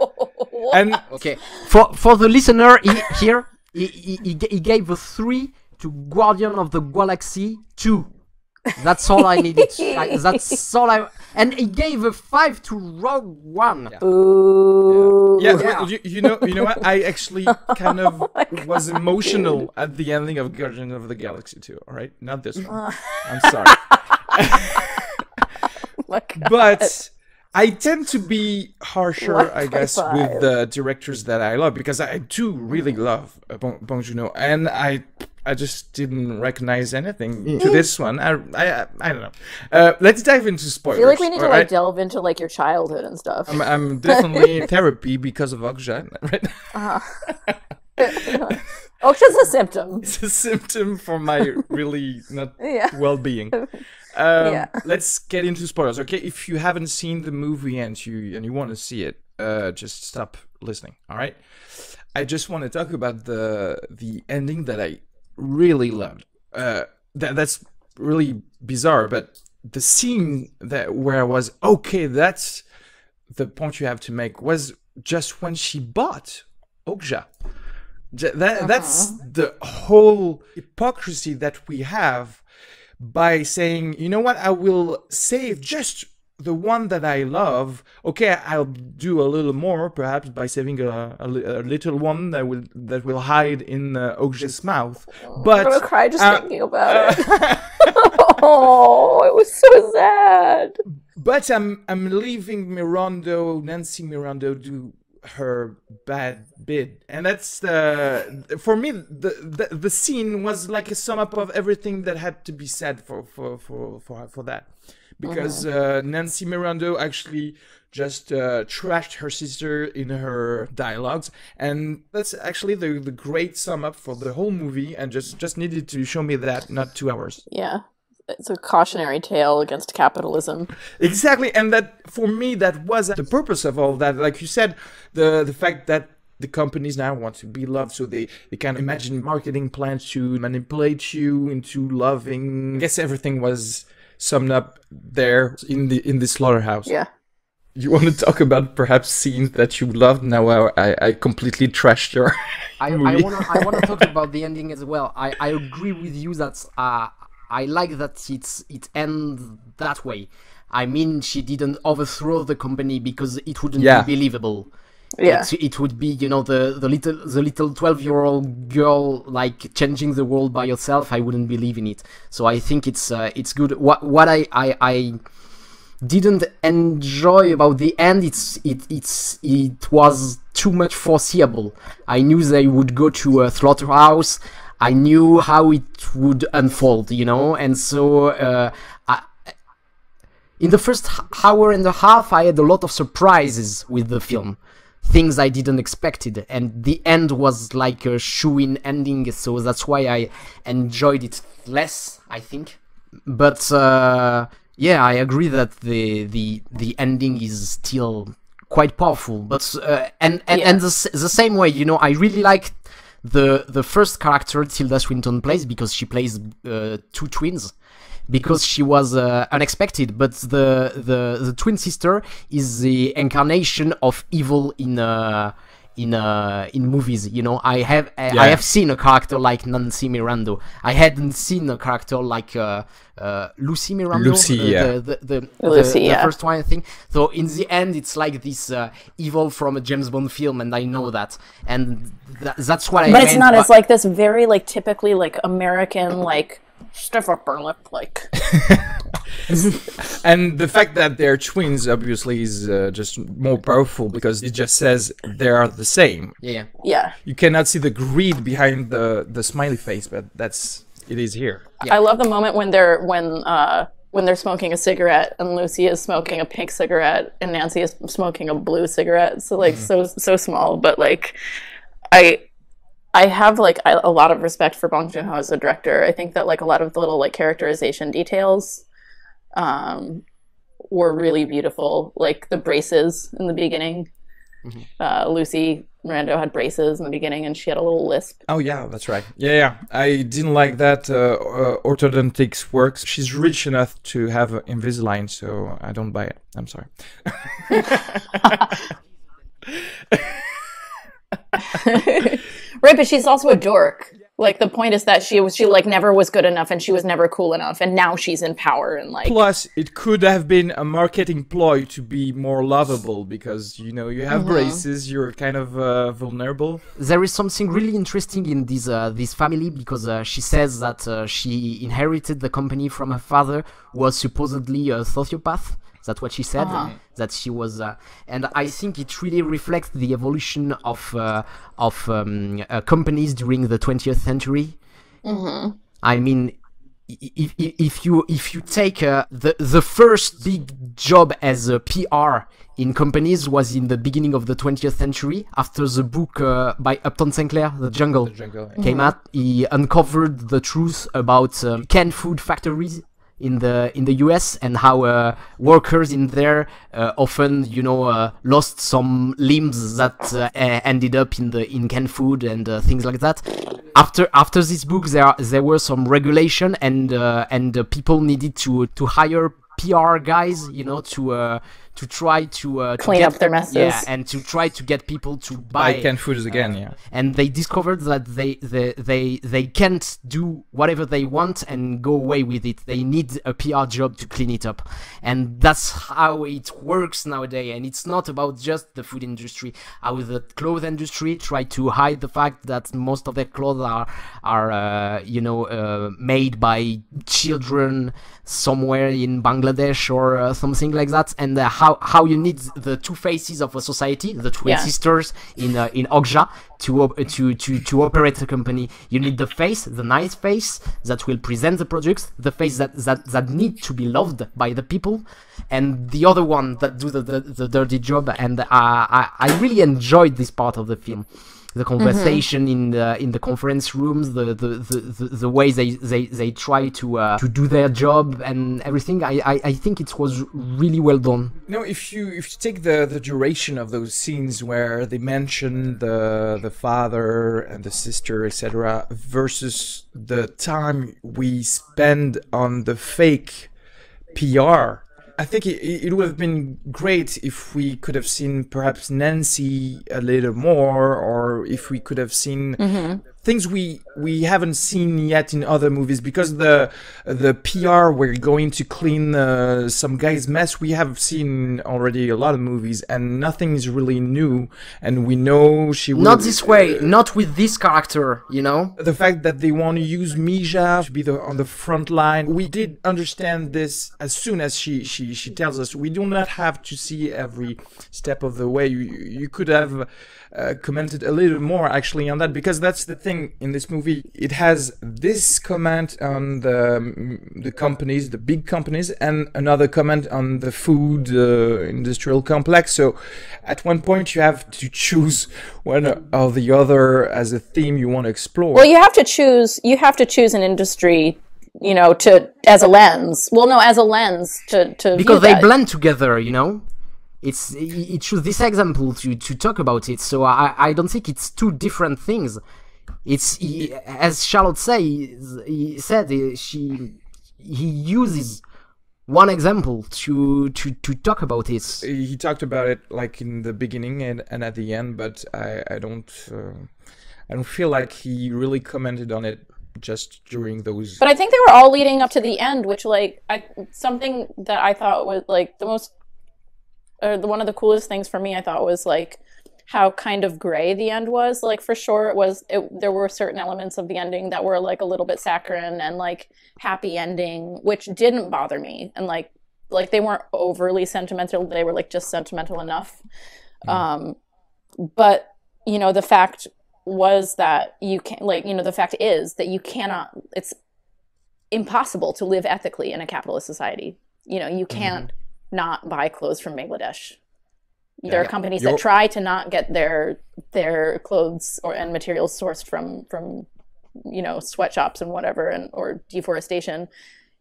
And Okay, for the listener he gave a 3 to Guardian of the Galaxy 2. That's all I needed. That's all I. And he gave a 5 to Rogue One. Yeah. Ooh. Yeah, Yeah. well, you know what? I actually kind of was emotional at the ending of Guardian of the Galaxy 2. All right, not this one. I'm sorry, My God. but I tend to be harsher, I guess, 1.5. with the directors that I love because I do really love Bong Joon-ho, and I just didn't recognize anything to this one. I don't know. Let's dive into spoilers. I feel like we need to all like right? delve into like your childhood and stuff. I'm definitely in therapy because of OKJA, right? Oh, it's just a symptom. It's a symptom for my really not Yeah. well-being. Yeah. Let's get into spoilers, okay? If you haven't seen the movie and you want to see it, just stop listening. All right. I just want to talk about the ending that I really loved. That's really bizarre, but the scene where I was okay, that's the point you have to make, was just when she bought OKJA. That's the whole hypocrisy that we have by saying, you know what, I will save just the one that I love. Okay, I'll do a little more, perhaps by saving a little one that will hide in OKJA's mouth. But I'm gonna cry just thinking about it. Oh, it was so sad. But I'm leaving Nancy Mirando do her bad bit, and that's for me the scene was like a sum up of everything that had to be said for that, because Nancy Mirando actually just trashed her sister in her dialogues, and that's actually the great sum up for the whole movie, and just needed to show me that, not 2 hours. Yeah. It's a cautionary tale against capitalism. Exactly, and that for me that was the purpose of all that. Like you said, the fact that the companies now want to be loved, so they can imagine marketing plans to manipulate you into loving. I guess everything was summed up there in the slaughterhouse. Yeah. You want to talk about perhaps scenes that you loved? Now I completely trashed your movie. I wanna talk about the ending as well. I agree with you that I like that it ends that way. I mean, she didn't overthrow the company because it wouldn't be believable. Yeah. It would be, you know, the little 12-year-old girl like changing the world by herself. I wouldn't believe in it. So I think it's good. What I didn't enjoy about the end, it was too much foreseeable. I knew they would go to a slaughterhouse. I knew how it would unfold, you know, and so in the first hour and a half, I had a lot of surprises with the film, things I didn't expected, and the end was like a shoe-in ending, so that's why I enjoyed it less, I think. But yeah, I agree that the ending is still quite powerful. But and the same way, you know, I really like the first character Tilda Swinton plays, because she plays 2 twins, because she was unexpected, but the twin sister is the incarnation of evil in movies. You know, I have seen a character like Nancy Mirando. I hadn't seen a character like Lucy Mirando. The first one, I think. So in the end, it's like this evil from a James Bond film, and I know that, and that's what I. But it's not. It's like this very like typically like American like stiff upper lip like. And the fact that they're twins obviously is just more powerful, because it just says they are the same. Yeah. You cannot see the greed behind the smiley face, but it is here. Yeah. I love the moment when they're smoking a cigarette and Lucy is smoking a pink cigarette and Nancy is smoking a blue cigarette. So like so small, but like I have like a lot of respect for Bong Joon-ho as a director. I think that like a lot of the little like characterization details were really beautiful. Like the braces in the beginning. Lucy Mirando had braces in the beginning and she had a little lisp. Oh yeah, that's right. Yeah. I didn't like that orthodontics works. She's rich enough to have Invisalign, so I don't buy it. I'm sorry. Right, but she's also a dork. Like, the point is that she like never was good enough, and she was never cool enough, and now she's in power, and like. Plus, it could have been a marketing ploy to be more lovable because you have braces, you're kind of vulnerable. There is something really interesting in this family because she says that she inherited the company from her father, who was supposedly a sociopath. That's what she said. That she was, and I think it really reflects the evolution of companies during the 20th century. I mean, if you take the first big job as a PR in companies was in the beginning of the 20th century after the book by Upton Sinclair, The Jungle, came out. He uncovered the truth about canned food factories in the US and how workers in there often lost some limbs that ended up in canned food and things like that. After this book, there were some regulation and people needed to hire PR guys, to try to clean up their messes. Yeah, and to try to get people to buy canned foods again. Yeah, and they discovered that they can't do whatever they want and go away with it. They need a PR job to clean it up, and that's how it works nowadays. And it's not about just the food industry. How the clothes industry try to hide the fact that most of their clothes are made by children somewhere in Bangladesh or something like that, and how you need the two faces of a society, the twin sisters in OKJA to operate a company. You need the face, the nice face that will present the products, the face that need to be loved by the people, and the other one that do the dirty job. And I really enjoyed this part of the film. The conversation in the conference rooms, the way they try to do their job and everything. I think it was really well done. If you take the duration of those scenes where they mention the father and the sister, etc., versus the time we spend on the fake PR, I think it would have been great if we could have seen perhaps Nancy a little more, or if we could have seen things we haven't seen yet in other movies, because the PR we're going to clean some guy's mess we have seen already a lot of movies, and nothing is really new, and we know she will, not this way, not with this character, the fact that they want to use Mija to be on the front line. We did understand this as soon as she tells us. We do not have to see every step of the way. You could have commented a little more actually on that, because that's the thing in this movie. It has this comment on the companies, the big companies, and another comment on the food industrial complex. So at one point you have to choose one or the other as a theme you want to explore. Well, you have to choose an industry, as a lens. Well, no, as a lens to because they blend together, It chose this example to talk about it, so I don't think it's two different things. It's as Charlotte he uses one example to talk about it. He talked about it like in the beginning and at the end, but I don't feel like he really commented on it just during those. But I think they were all leading up to the end, which something that I thought was like the most. One of the coolest things for me, I thought, was like how kind of gray the end was. Like, for sure, there were certain elements of the ending that were like a little bit saccharine and like happy ending, which didn't bother me. And like they weren't overly sentimental; they were like just sentimental enough. But the fact was that you can't, the fact is that you cannot. It's impossible to live ethically in a capitalist society. You can't. Not buy clothes from Bangladesh. There are companies that try to not get their clothes and materials sourced from sweatshops and whatever, or deforestation,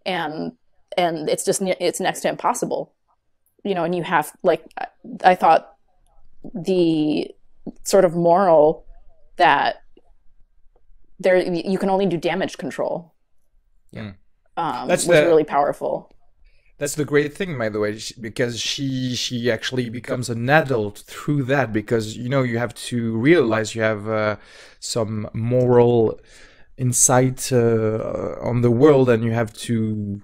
and it's next to impossible. And you have, I thought the sort of moral that you can only do damage control was really powerful. That's the great thing, by the way, because she actually becomes an adult through that. Because you have to realize you have some moral insight on the world, and you have to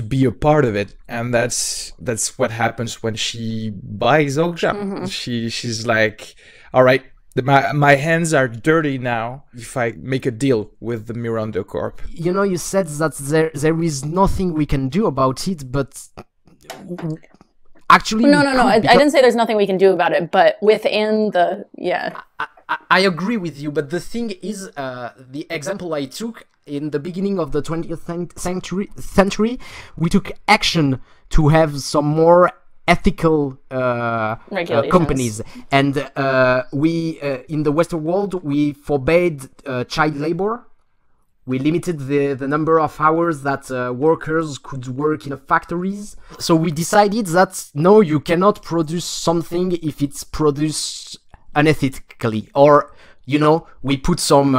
be a part of it. And that's what happens when she buys OKJA. She's like, all right, my hands are dirty now if I make a deal with the Miranda Corp. You said that there is nothing we can do about it, but actually... No. I didn't say there's nothing we can do about it, but within the... Yeah. I agree with you, but the thing is, the example I took in the beginning of the 20th century, we took action to have some more ethical companies, and we in the Western world we forbade child labor. We limited the number of hours that workers could work in factories. So we decided that no, you cannot produce something if it's produced unethically, or we put some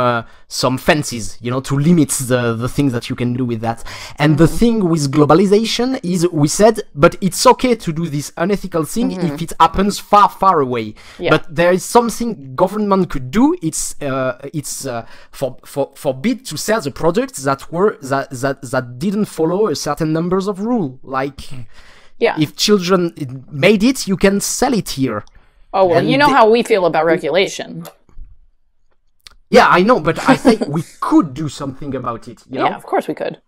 fences, to limit the things that you can do with that. And the thing with globalization is we said, but it's okay to do this unethical thing if it happens far, far away. Yeah. But there is something government could do. It's forbid to sell the products that didn't follow a certain numbers of rule. Like, if children made it, you can sell it here. Oh, well, and how we feel about regulation. Yeah, I know, but I think we could do something about it. Yeah, of course we could.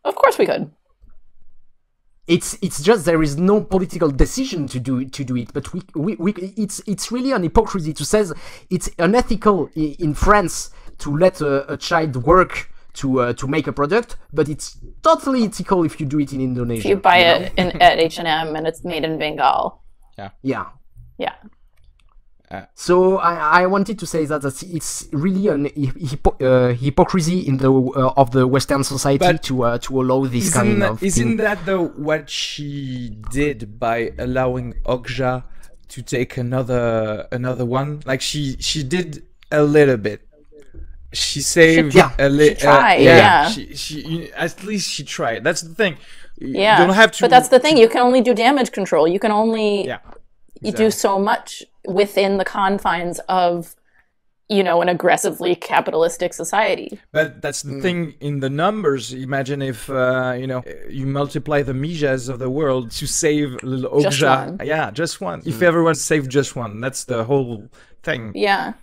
It's just there is no political decision to do it, but it's really an hypocrisy to say it's unethical in France to let a child work to make a product, but it's totally ethical if you do it in Indonesia. If you buy it at H&M and it's made in Bengal. Yeah. Yeah. So I wanted to say that it's really an hypocrisy in of the Western society to allow this kind of thing. Isn't that though what she did by allowing OKJA to take another one? Like she did a little bit. She saved a little. She tried. She at least she tried. That's the thing. Yeah. You don't have to. But that's the thing. You can only do damage control. You can only. Yeah. You do so much within the confines of, an aggressively capitalistic society. But that's the thing in the numbers. Imagine if, you multiply the Mijas of the world to save little OKJA. Just one. Yeah, just one. If everyone saved just one, that's the whole thing. Yeah.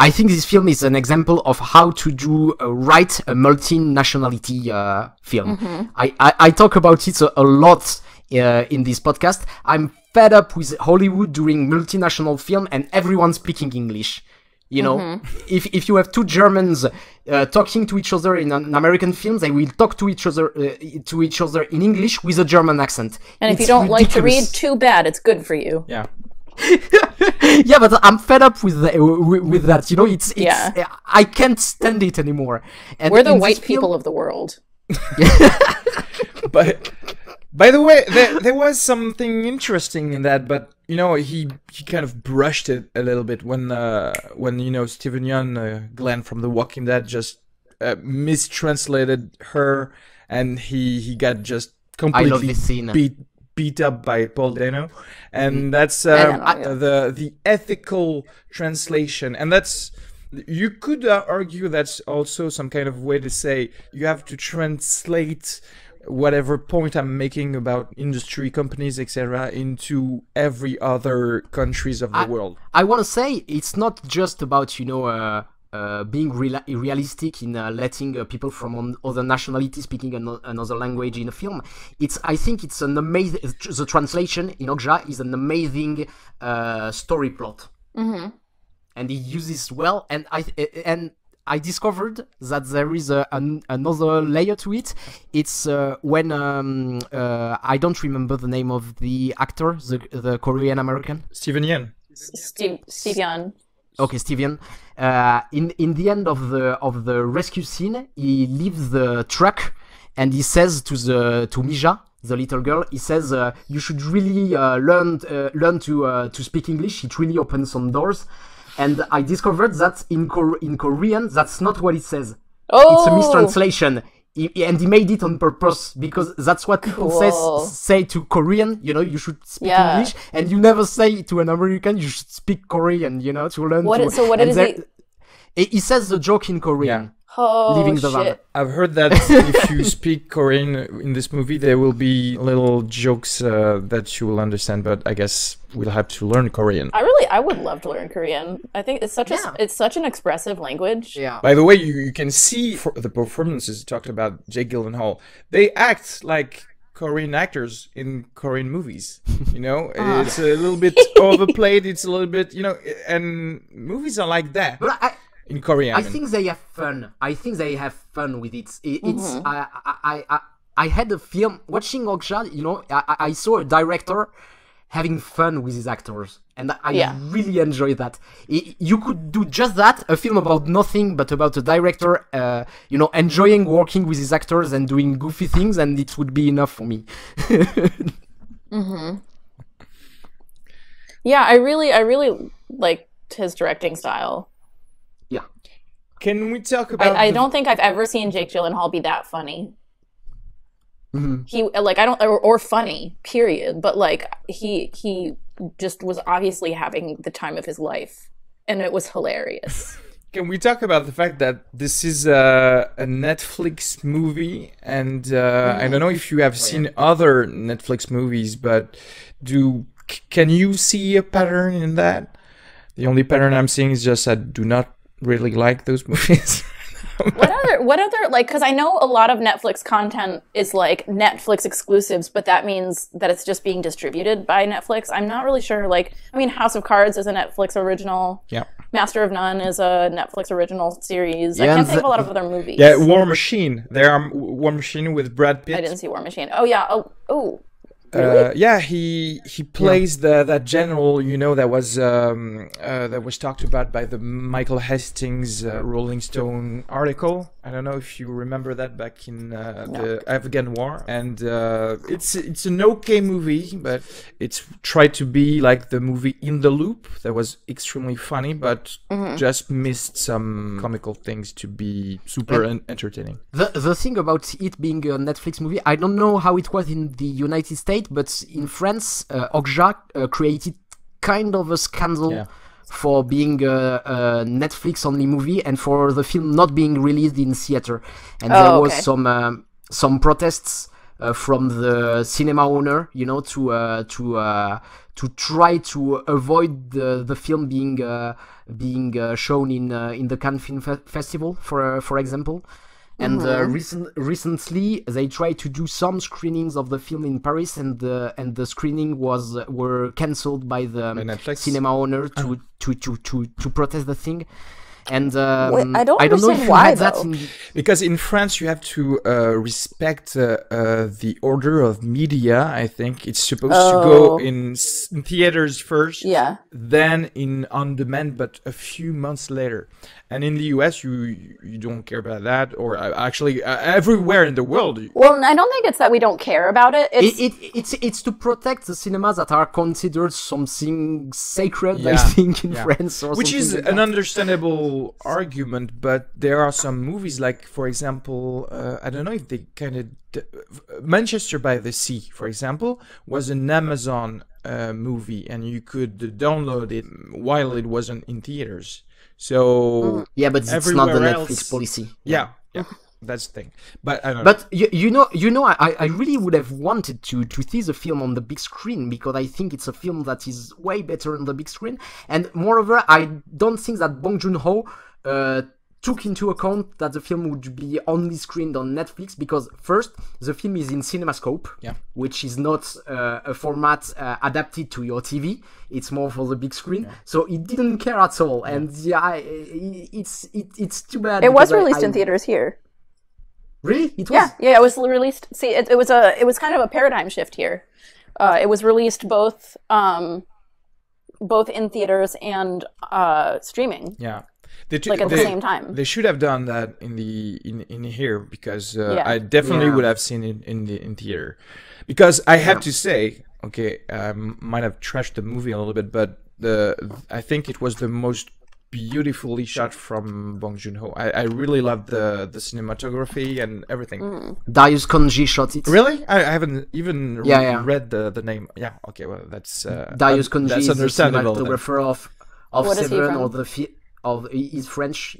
I think this film is an example of how to do a multinationality film. I talk about it a lot in this podcast. I'm fed up with Hollywood doing multinational film and everyone speaking English. If you have two Germans talking to each other in an American film, they will talk to each other in English with a German accent. And if you don't like to read, too bad. It's good for you. Yeah. Yeah, but I'm fed up with that. I can't stand it anymore. And we're the white people of the world. But by the way, there was something interesting in that, but he kind of brushed it a little bit when Steven Yeun, Glenn from The Walking Dead, just mistranslated her, and he got just completely beat up by Paul Dano, and that's the ethical translation, and that's. You could argue that's also some kind of way to say you have to translate whatever point I'm making about industry, companies, etc., into every other countries of the world. I want to say it's not just about being realistic in letting people from other nationalities speaking another language in a film. I think it's an amazing. The translation in OKJA is an amazing story plot. And he uses well, and I discovered that there is another layer to it. It's when I don't remember the name of the actor, the Korean American. Steven Yeun. Steve Yeun. Okay, Steve Yeun. In the end of the rescue scene, he leaves the truck and he says to Mija, the little girl, he says, "You should really learn to speak English. It really opens some doors." And I discovered that in Korean, that's not what it says. Oh! It's a mistranslation. And he made it on purpose because that's what people say to Korean. You know, you should speak English, and you never say to an American you should speak Korean. You know, to learn. So what is he? He says the joke in Korean. Yeah. Oh, leaving the van. I've heard that if you speak Korean in this movie, there will be little jokes that you will understand. But I guess we'll have to learn Korean. I would love to learn Korean. I think it's such an expressive language. Yeah. By the way, you can see for the performances talked about Jake Gyllenhaal. They act like Korean actors in Korean movies. You know, it's a little bit overplayed. It's a little bit, you know, and movies are like that. But in Korea, I think they have fun. I think they have fun with it. It's I had a film watching OKJA. You know, I saw a director having fun with his actors, and I really enjoyed that. You could do just that, a film about nothing but about a director, you know, enjoying working with his actors and doing goofy things, and it would be enough for me. Yeah, I really liked his directing style. Yeah. Can we talk about? I don't think I've ever seen Jake Gyllenhaal be that funny. Mm-hmm. He or funny, period. But like he just was obviously having the time of his life, and it was hilarious. Can we talk about the fact that this is a Netflix movie, and I don't know if you have seen other Netflix movies, but can you see a pattern in that? The only pattern I'm seeing is just I do not really like those movies. What other like, because I know a lot of Netflix content is like Netflix exclusives, but that means that it's just being distributed by Netflix. I'm not really sure. Like, I mean, House of Cards is a Netflix original. Yeah. Master of None is a Netflix original series. I can't think of a lot of other movies. Yeah, War Machine. There are War Machine with Brad Pitt. I didn't see War Machine. Oh yeah. Oh. Really? Yeah, he plays that general, you know, that was talked about by the Michael Hastings Rolling Stone article. I don't know if you remember that back in the Afghan War, and it's an okay movie, but it's tried to be like the movie In the Loop that was extremely funny, but just missed some comical things to be super entertaining. The thing about it being a Netflix movie, I don't know how it was in the United States, but in France, OKJA created kind of a scandal for being a Netflix-only movie and for the film not being released in theater. And there was some protests from the cinema owner, you know, to try to avoid the film being shown in the Cannes Film Festival, for example. And recently, they tried to do some screenings of the film in Paris, and the screening were cancelled by the cinema owner to protest the thing. And I don't know understand if you why, had that though. Because in France you have to respect the order of media. I think it's supposed to go in theaters first, then in on demand, but a few months later. And in the US, you don't care about that, or actually everywhere in the world. Well, I don't think it's that we don't care about it. It's to protect the cinemas that are considered something sacred, I think, in France, or which is like an that. understandable argument. But there are some movies, like for example, I don't know if they kind of Manchester by the Sea, for example, was an Amazon movie, and you could download it while it wasn't in theaters. So yeah, but it's not the Netflix policy. Yeah, that's the thing. But I don't know. But you know, I really would have wanted to see the film on the big screen, because I think it's a film that is way better on the big screen. And moreover, I don't think that Bong Joon-ho took into account that the film would be only screened on Netflix, because first, the film is in CinemaScope, which is not a format adapted to your TV. It's more for the big screen. So it didn't care at all. And it's too bad. It was released in theaters here. Really? It was? Yeah, it was released. See, it was kind of a paradigm shift here. It was released both in theaters and streaming. Yeah. Like at the same time. They should have done that in here, because I definitely would have seen it in theater. Because I have to say, okay, I might have trashed the movie a little bit, but I think it was the most beautifully shot from Bong Joon-ho. I really love the cinematography and everything. Darius Kanji shot it. Really? I haven't even Yeah. read the name. Yeah, okay, well, that's... Darius Kanji that's is the understandable. cinematographer of What is he Seven, from? he's French.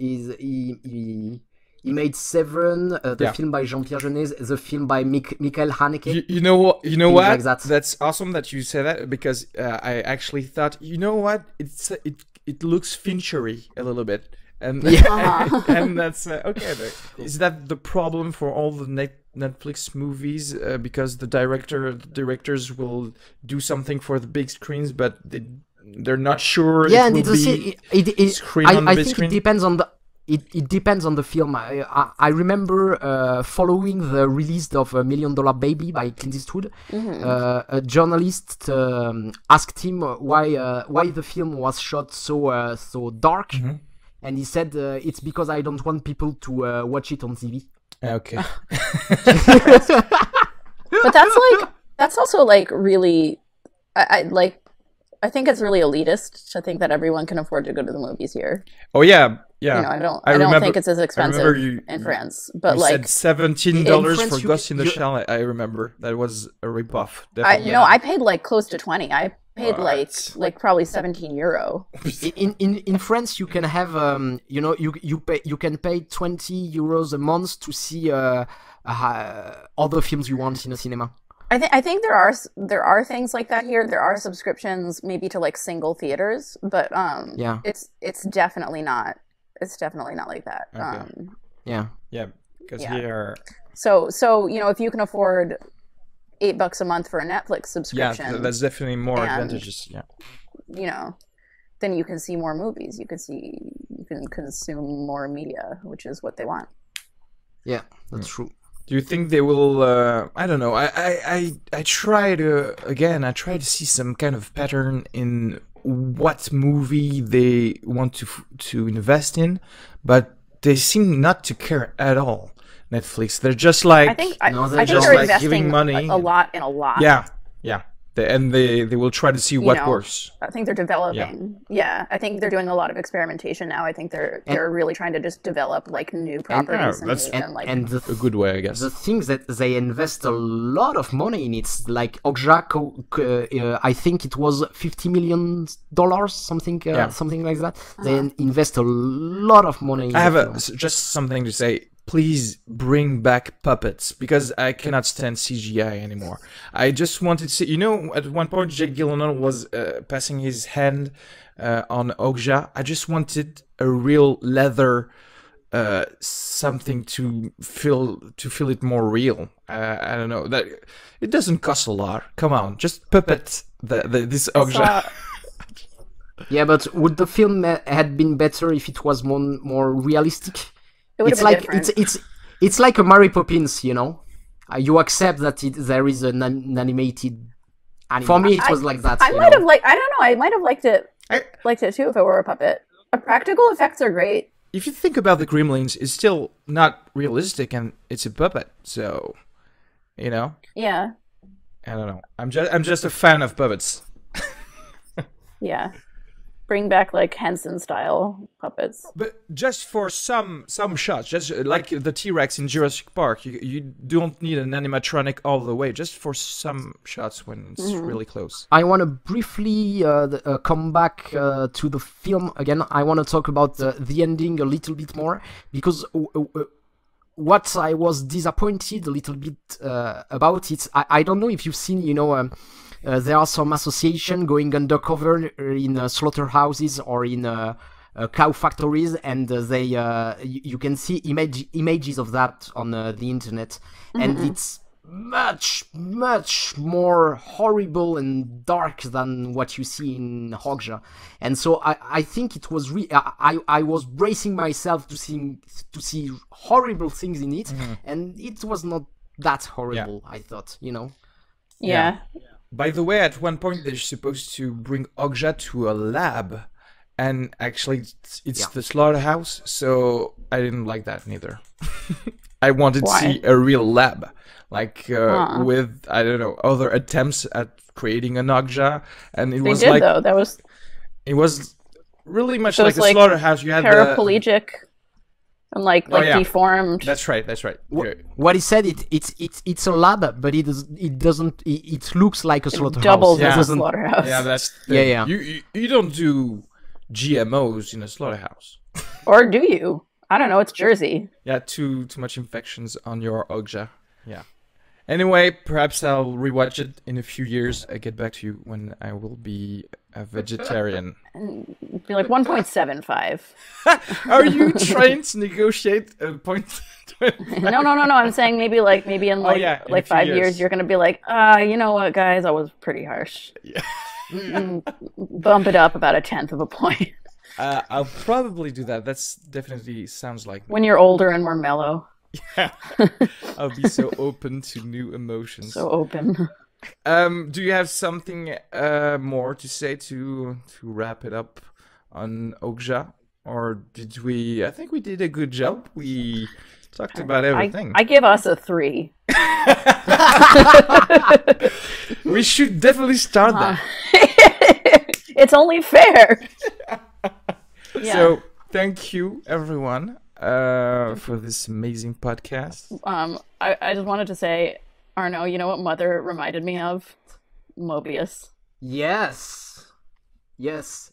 He made Seven, the film by Jean-Pierre Jeunet, the film by Michael Haneke. You know what? Things like that. That's awesome that you say that, because I actually thought, you know what? It looks Finchery a little bit, and and that's okay. Is that the problem for all the Netflix movies? Because the directors will do something for the big screens, but they're not sure. Yeah, it and will be screen on the I big think screen. it depends on the. It depends on the film. I remember following the release of $1 Million Baby by Clint Eastwood. A journalist asked him why the film was shot so dark, and he said it's because I don't want people to watch it on TV. Okay. But that's also like really, I think it's really elitist to think that everyone can afford to go to the movies here. Oh yeah. Yeah. You know, I don't think it's as expensive you, in France. But you like said $17 France, for Ghost in the Shell. I remember that was a ripoff. I paid like close to 20. I paid What? like probably 17 euro. In France, you can have you can pay 20 euros a month to see other films you want in a cinema. I think there are things like that here. There are subscriptions maybe to like single theaters, but it's definitely not like that. Okay. Yeah, because here. So if you can afford $8 a month for a Netflix subscription, Yeah, that's definitely more advantageous. Yeah. Then you can see more movies. You can consume more media, which is what they want. Yeah, that's true. Do you think they will? I don't know. I try to see some kind of pattern in what movie they want to invest in, but they seem not to care at all. Netflix, they're just like I think they're they're investing giving money a lot in a lot. Yeah. They will try to see what works. I think they're developing. Yeah, I think they're doing a lot of experimentation now. I think they're really trying to just develop like new properties A good way, I guess. The things that they invest a lot of money in, it's like OKJA. I think it was $50 million, something like that. They invest a lot of money. I have just something to say. Please bring back puppets, because I cannot stand CGI anymore. I just wanted to see, at one point Jake Gyllenhaal was passing his hand on OKJA. I just wanted a real leather something to feel it more real. I don't know, that it doesn't cost a lot. Come on, just puppet this OKJA. Yeah, but would the film had been better if it was more realistic? It's like it's like a Mary Poppins, you accept that there is an animated. For me, it was like that. I might have I might have liked it too if it were a puppet. Practical effects are great. If you think about the Gremlins, it's still not realistic, and it's a puppet. So, Yeah. I don't know. I'm just a fan of puppets. Yeah. Bring back like Henson style puppets. But just for some shots, just like the T-Rex in Jurassic Park, you don't need an animatronic all the way, just for some shots when it's really close. I want to briefly come back to the film again. I want to talk about the ending a little bit more, because what I was disappointed a little bit about it, I don't know if you've seen, there are some association going undercover in slaughterhouses or in cow factories, and you can see images of that on the internet, and it's much more horrible and dark than what you see in OKJA. And so I think it was I was bracing myself to see horrible things in it, and it was not that horrible. I thought, Yeah. By the way, at one point they're supposed to bring OKJA to a lab, and actually it's the slaughterhouse, so I didn't like that neither. I wanted to see a real lab, like with, I don't know, other attempts at creating an OKJA, and it was really much So like it's a like slaughterhouse. You had paraplegic and like yeah. deformed. That's right. Good. What he said, it's a lab, but it doesn't. It looks like a slaughterhouse. Doubles Yeah. as a Doesn't- slaughterhouse. Yeah, that's Yeah. You don't do GMOs in a slaughterhouse. Or do you? I don't know. It's Jersey. Yeah, too much infections on your OKJA. Yeah. Anyway, perhaps I'll rewatch it in a few years. I get back to you when I will be a vegetarian. Be like 1.75. Are you trying to negotiate a point? No. I'm saying maybe in like yeah, in a like few 5 years. years you're gonna be like, you know what, guys, I was pretty harsh. Yeah. Bump it up about 1/10 of a point. I'll probably do that. That's definitely sounds like me. When you're older and more mellow. I'll be so open to new emotions. So open. Do you have something more to say to wrap it up on OKJA? Or did we... I think we did a good job. We talked about everything. I give us a 3. We should definitely start that. It's only fair. Yeah. So, thank you, everyone, for this amazing podcast. I just wanted to say, Arnaud, you know what Mother reminded me of? Mobius. Yes,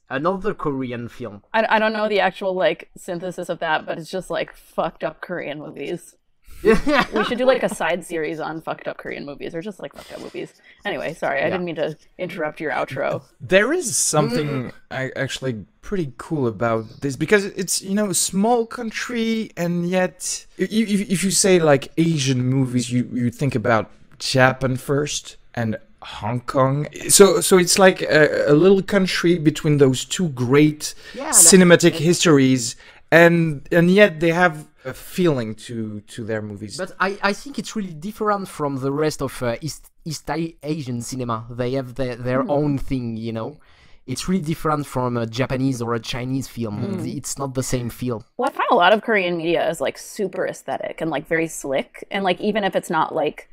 another Korean film. I don't know the actual like synthesis of that, but it's just like fucked up Korean movies. We should do like a side series on fucked up Korean movies, or just like fucked up movies. Anyway, sorry, I didn't mean to interrupt your outro. There is something actually pretty cool about this, because it's, you know, a small country, and yet if you say like Asian movies, you think about Japan first and Hong Kong. So it's like a little country between those two great cinematic histories, and yet they have a feeling to their movies. But I think it's really different from the rest of East Asian cinema. They have their own thing, you know. It's really different from a Japanese or a Chinese film. It's not the same feel. Well, I find a lot of Korean media is like super aesthetic and like very slick, and like even if it's not like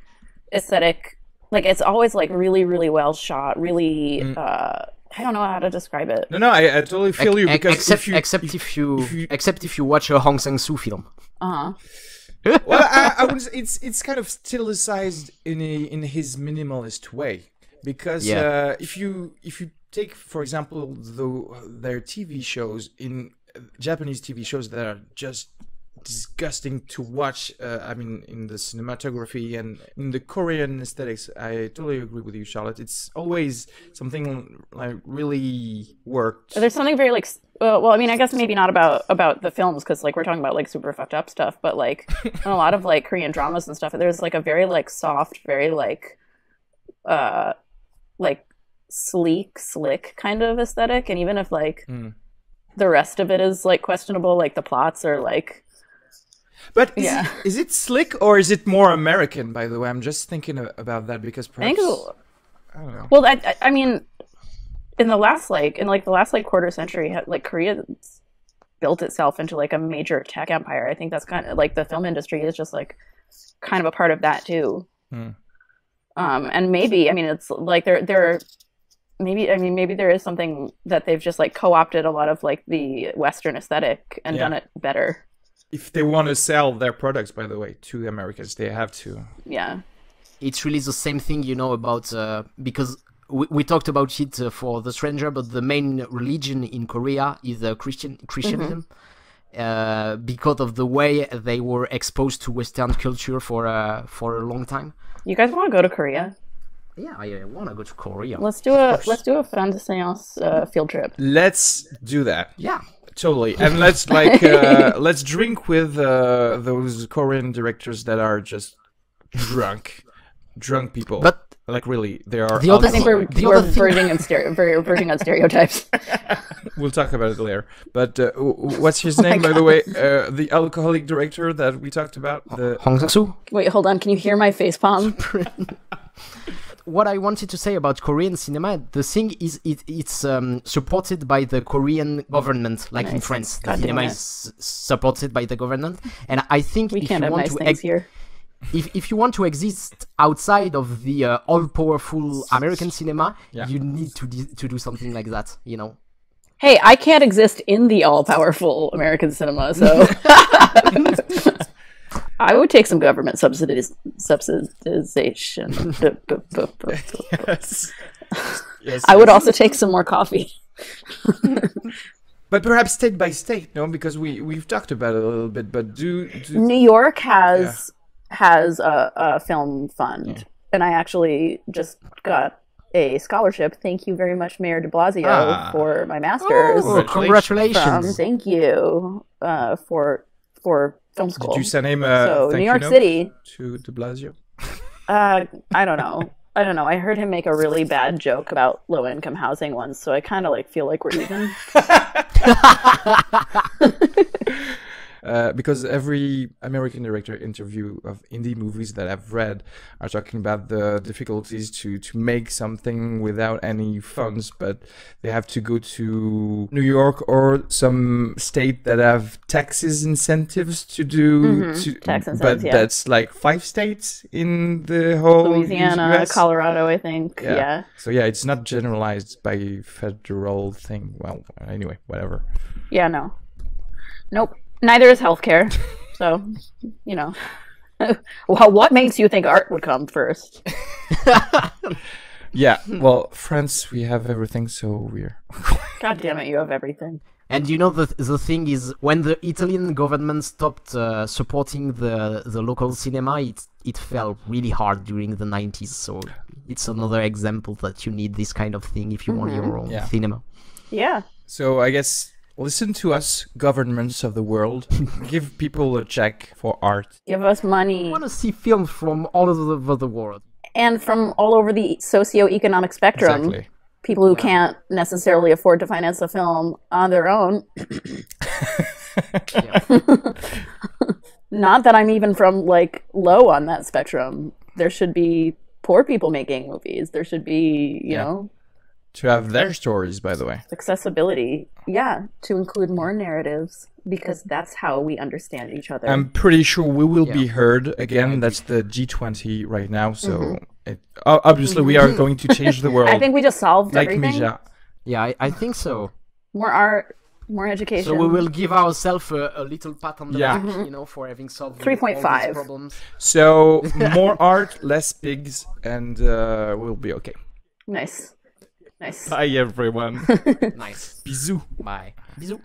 aesthetic, like it's always like really, really well shot, really I don't know how to describe it. No, I totally feel you, because except if you watch a Hong Sang-soo film. Uh-huh. Well, I would say it's kind of stylized in his minimalist way, because if you take, for example, their TV shows, in Japanese TV shows that are just disgusting to watch, I mean, in the cinematography and in the Korean aesthetics, I totally agree with you, Charlotte. It's always something like really worked. There's something very like, well, I mean, I guess maybe not about the films, because like we're talking about like super fucked up stuff, but like in a lot of like Korean dramas and stuff, there's like a very like soft, very like slick kind of aesthetic, and even if like the rest of it is like questionable, like the plots are like. But is it slick, or is it more American, by the way? I'm just thinking about that, because perhaps... I don't know. Well, I mean, in the last quarter century, like Korea built itself into like a major tech empire. I think that's kind of like the film industry is just like kind of a part of that too. And maybe, I mean, it's like maybe there is something that they've just like co-opted a lot of like the Western aesthetic and done it better. If they want to sell their products, by the way, to the Americans, they have to. Yeah. It's really the same thing, you know, about because we talked about it for The Stranger, but the main religion in Korea is Christianism, because of the way they were exposed to Western culture for a long time. You guys want to go to Korea? Yeah, I want to go to Korea. Let's do a Faim de Séance field trip. Let's do that. Yeah. Totally, and let's let's drink with those Korean directors that are just drunk people. But like really, they are. I think we're verging on stereotypes. We'll talk about it later. But what's his name, by the way? The alcoholic director that we talked about. Hong Sang-soo. Wait, hold on. Can you hear my facepalm? What I wanted to say about Korean cinema, the thing is, it's supported by the Korean government, like in France. The cinema is supported by the government, and I think we can't have nice things here. If you want to exist outside of the all-powerful American cinema, you need to do something like that, you know. Hey, I can't exist in the all-powerful American cinema, so I would take some government subsidization. Yes, I would also take some more coffee. but perhaps state by state, no? Because we've talked about it a little bit, but do New York has a film fund, and I actually just got a scholarship. Thank you very much, Mayor de Blasio, for my master's. Oh, congratulations! Thank you for film school. Did you send him so thank New you York note City to de Blasio? I don't know. I heard him make a really bad joke about low-income housing once, so I kind of like feel like we're even. Because every American director interview of indie movies that I've read are talking about the difficulties to make something without any funds, but they have to go to New York or some state that have taxes incentives to do. Tax incentives, but yeah. that's like 5 states in the whole Louisiana, US. Colorado, I think. Yeah. So yeah, it's not generalized by federal thing. Well, anyway, whatever. Yeah, no. Nope. Neither is healthcare. So, you know. Well, what makes you think art would come first? Yeah, well, France, we have everything, so we're... God damn it, you have everything. And you know, the thing is, when the Italian government stopped supporting the local cinema, it fell really hard during the 90s. So it's another example that you need this kind of thing if you want your own cinema. Yeah. So I guess listen to us, governments of the world. Give people a check for art. Give us money. I want to see films from all over the world. And from all over the socioeconomic spectrum. Exactly. People who can't necessarily afford to finance a film on their own. Not that I'm even from like low on that spectrum. There should be poor people making movies. There should be, you know, to have their stories, by the way. accessibility. Yeah, to include more narratives because that's how we understand each other. I'm pretty sure we will be heard again. That's the G20 right now, so obviously we are going to change the world. I think we just solved like everything. Mija. Yeah, I think so. More art, more education. So we will give ourselves a little pat on the Yeah. back, you know, for having solved 3.5. all these problems. So more art, less pigs, and we'll be okay. Nice. Nice. Bye, everyone. Nice. Bisous. Bye. Bisous.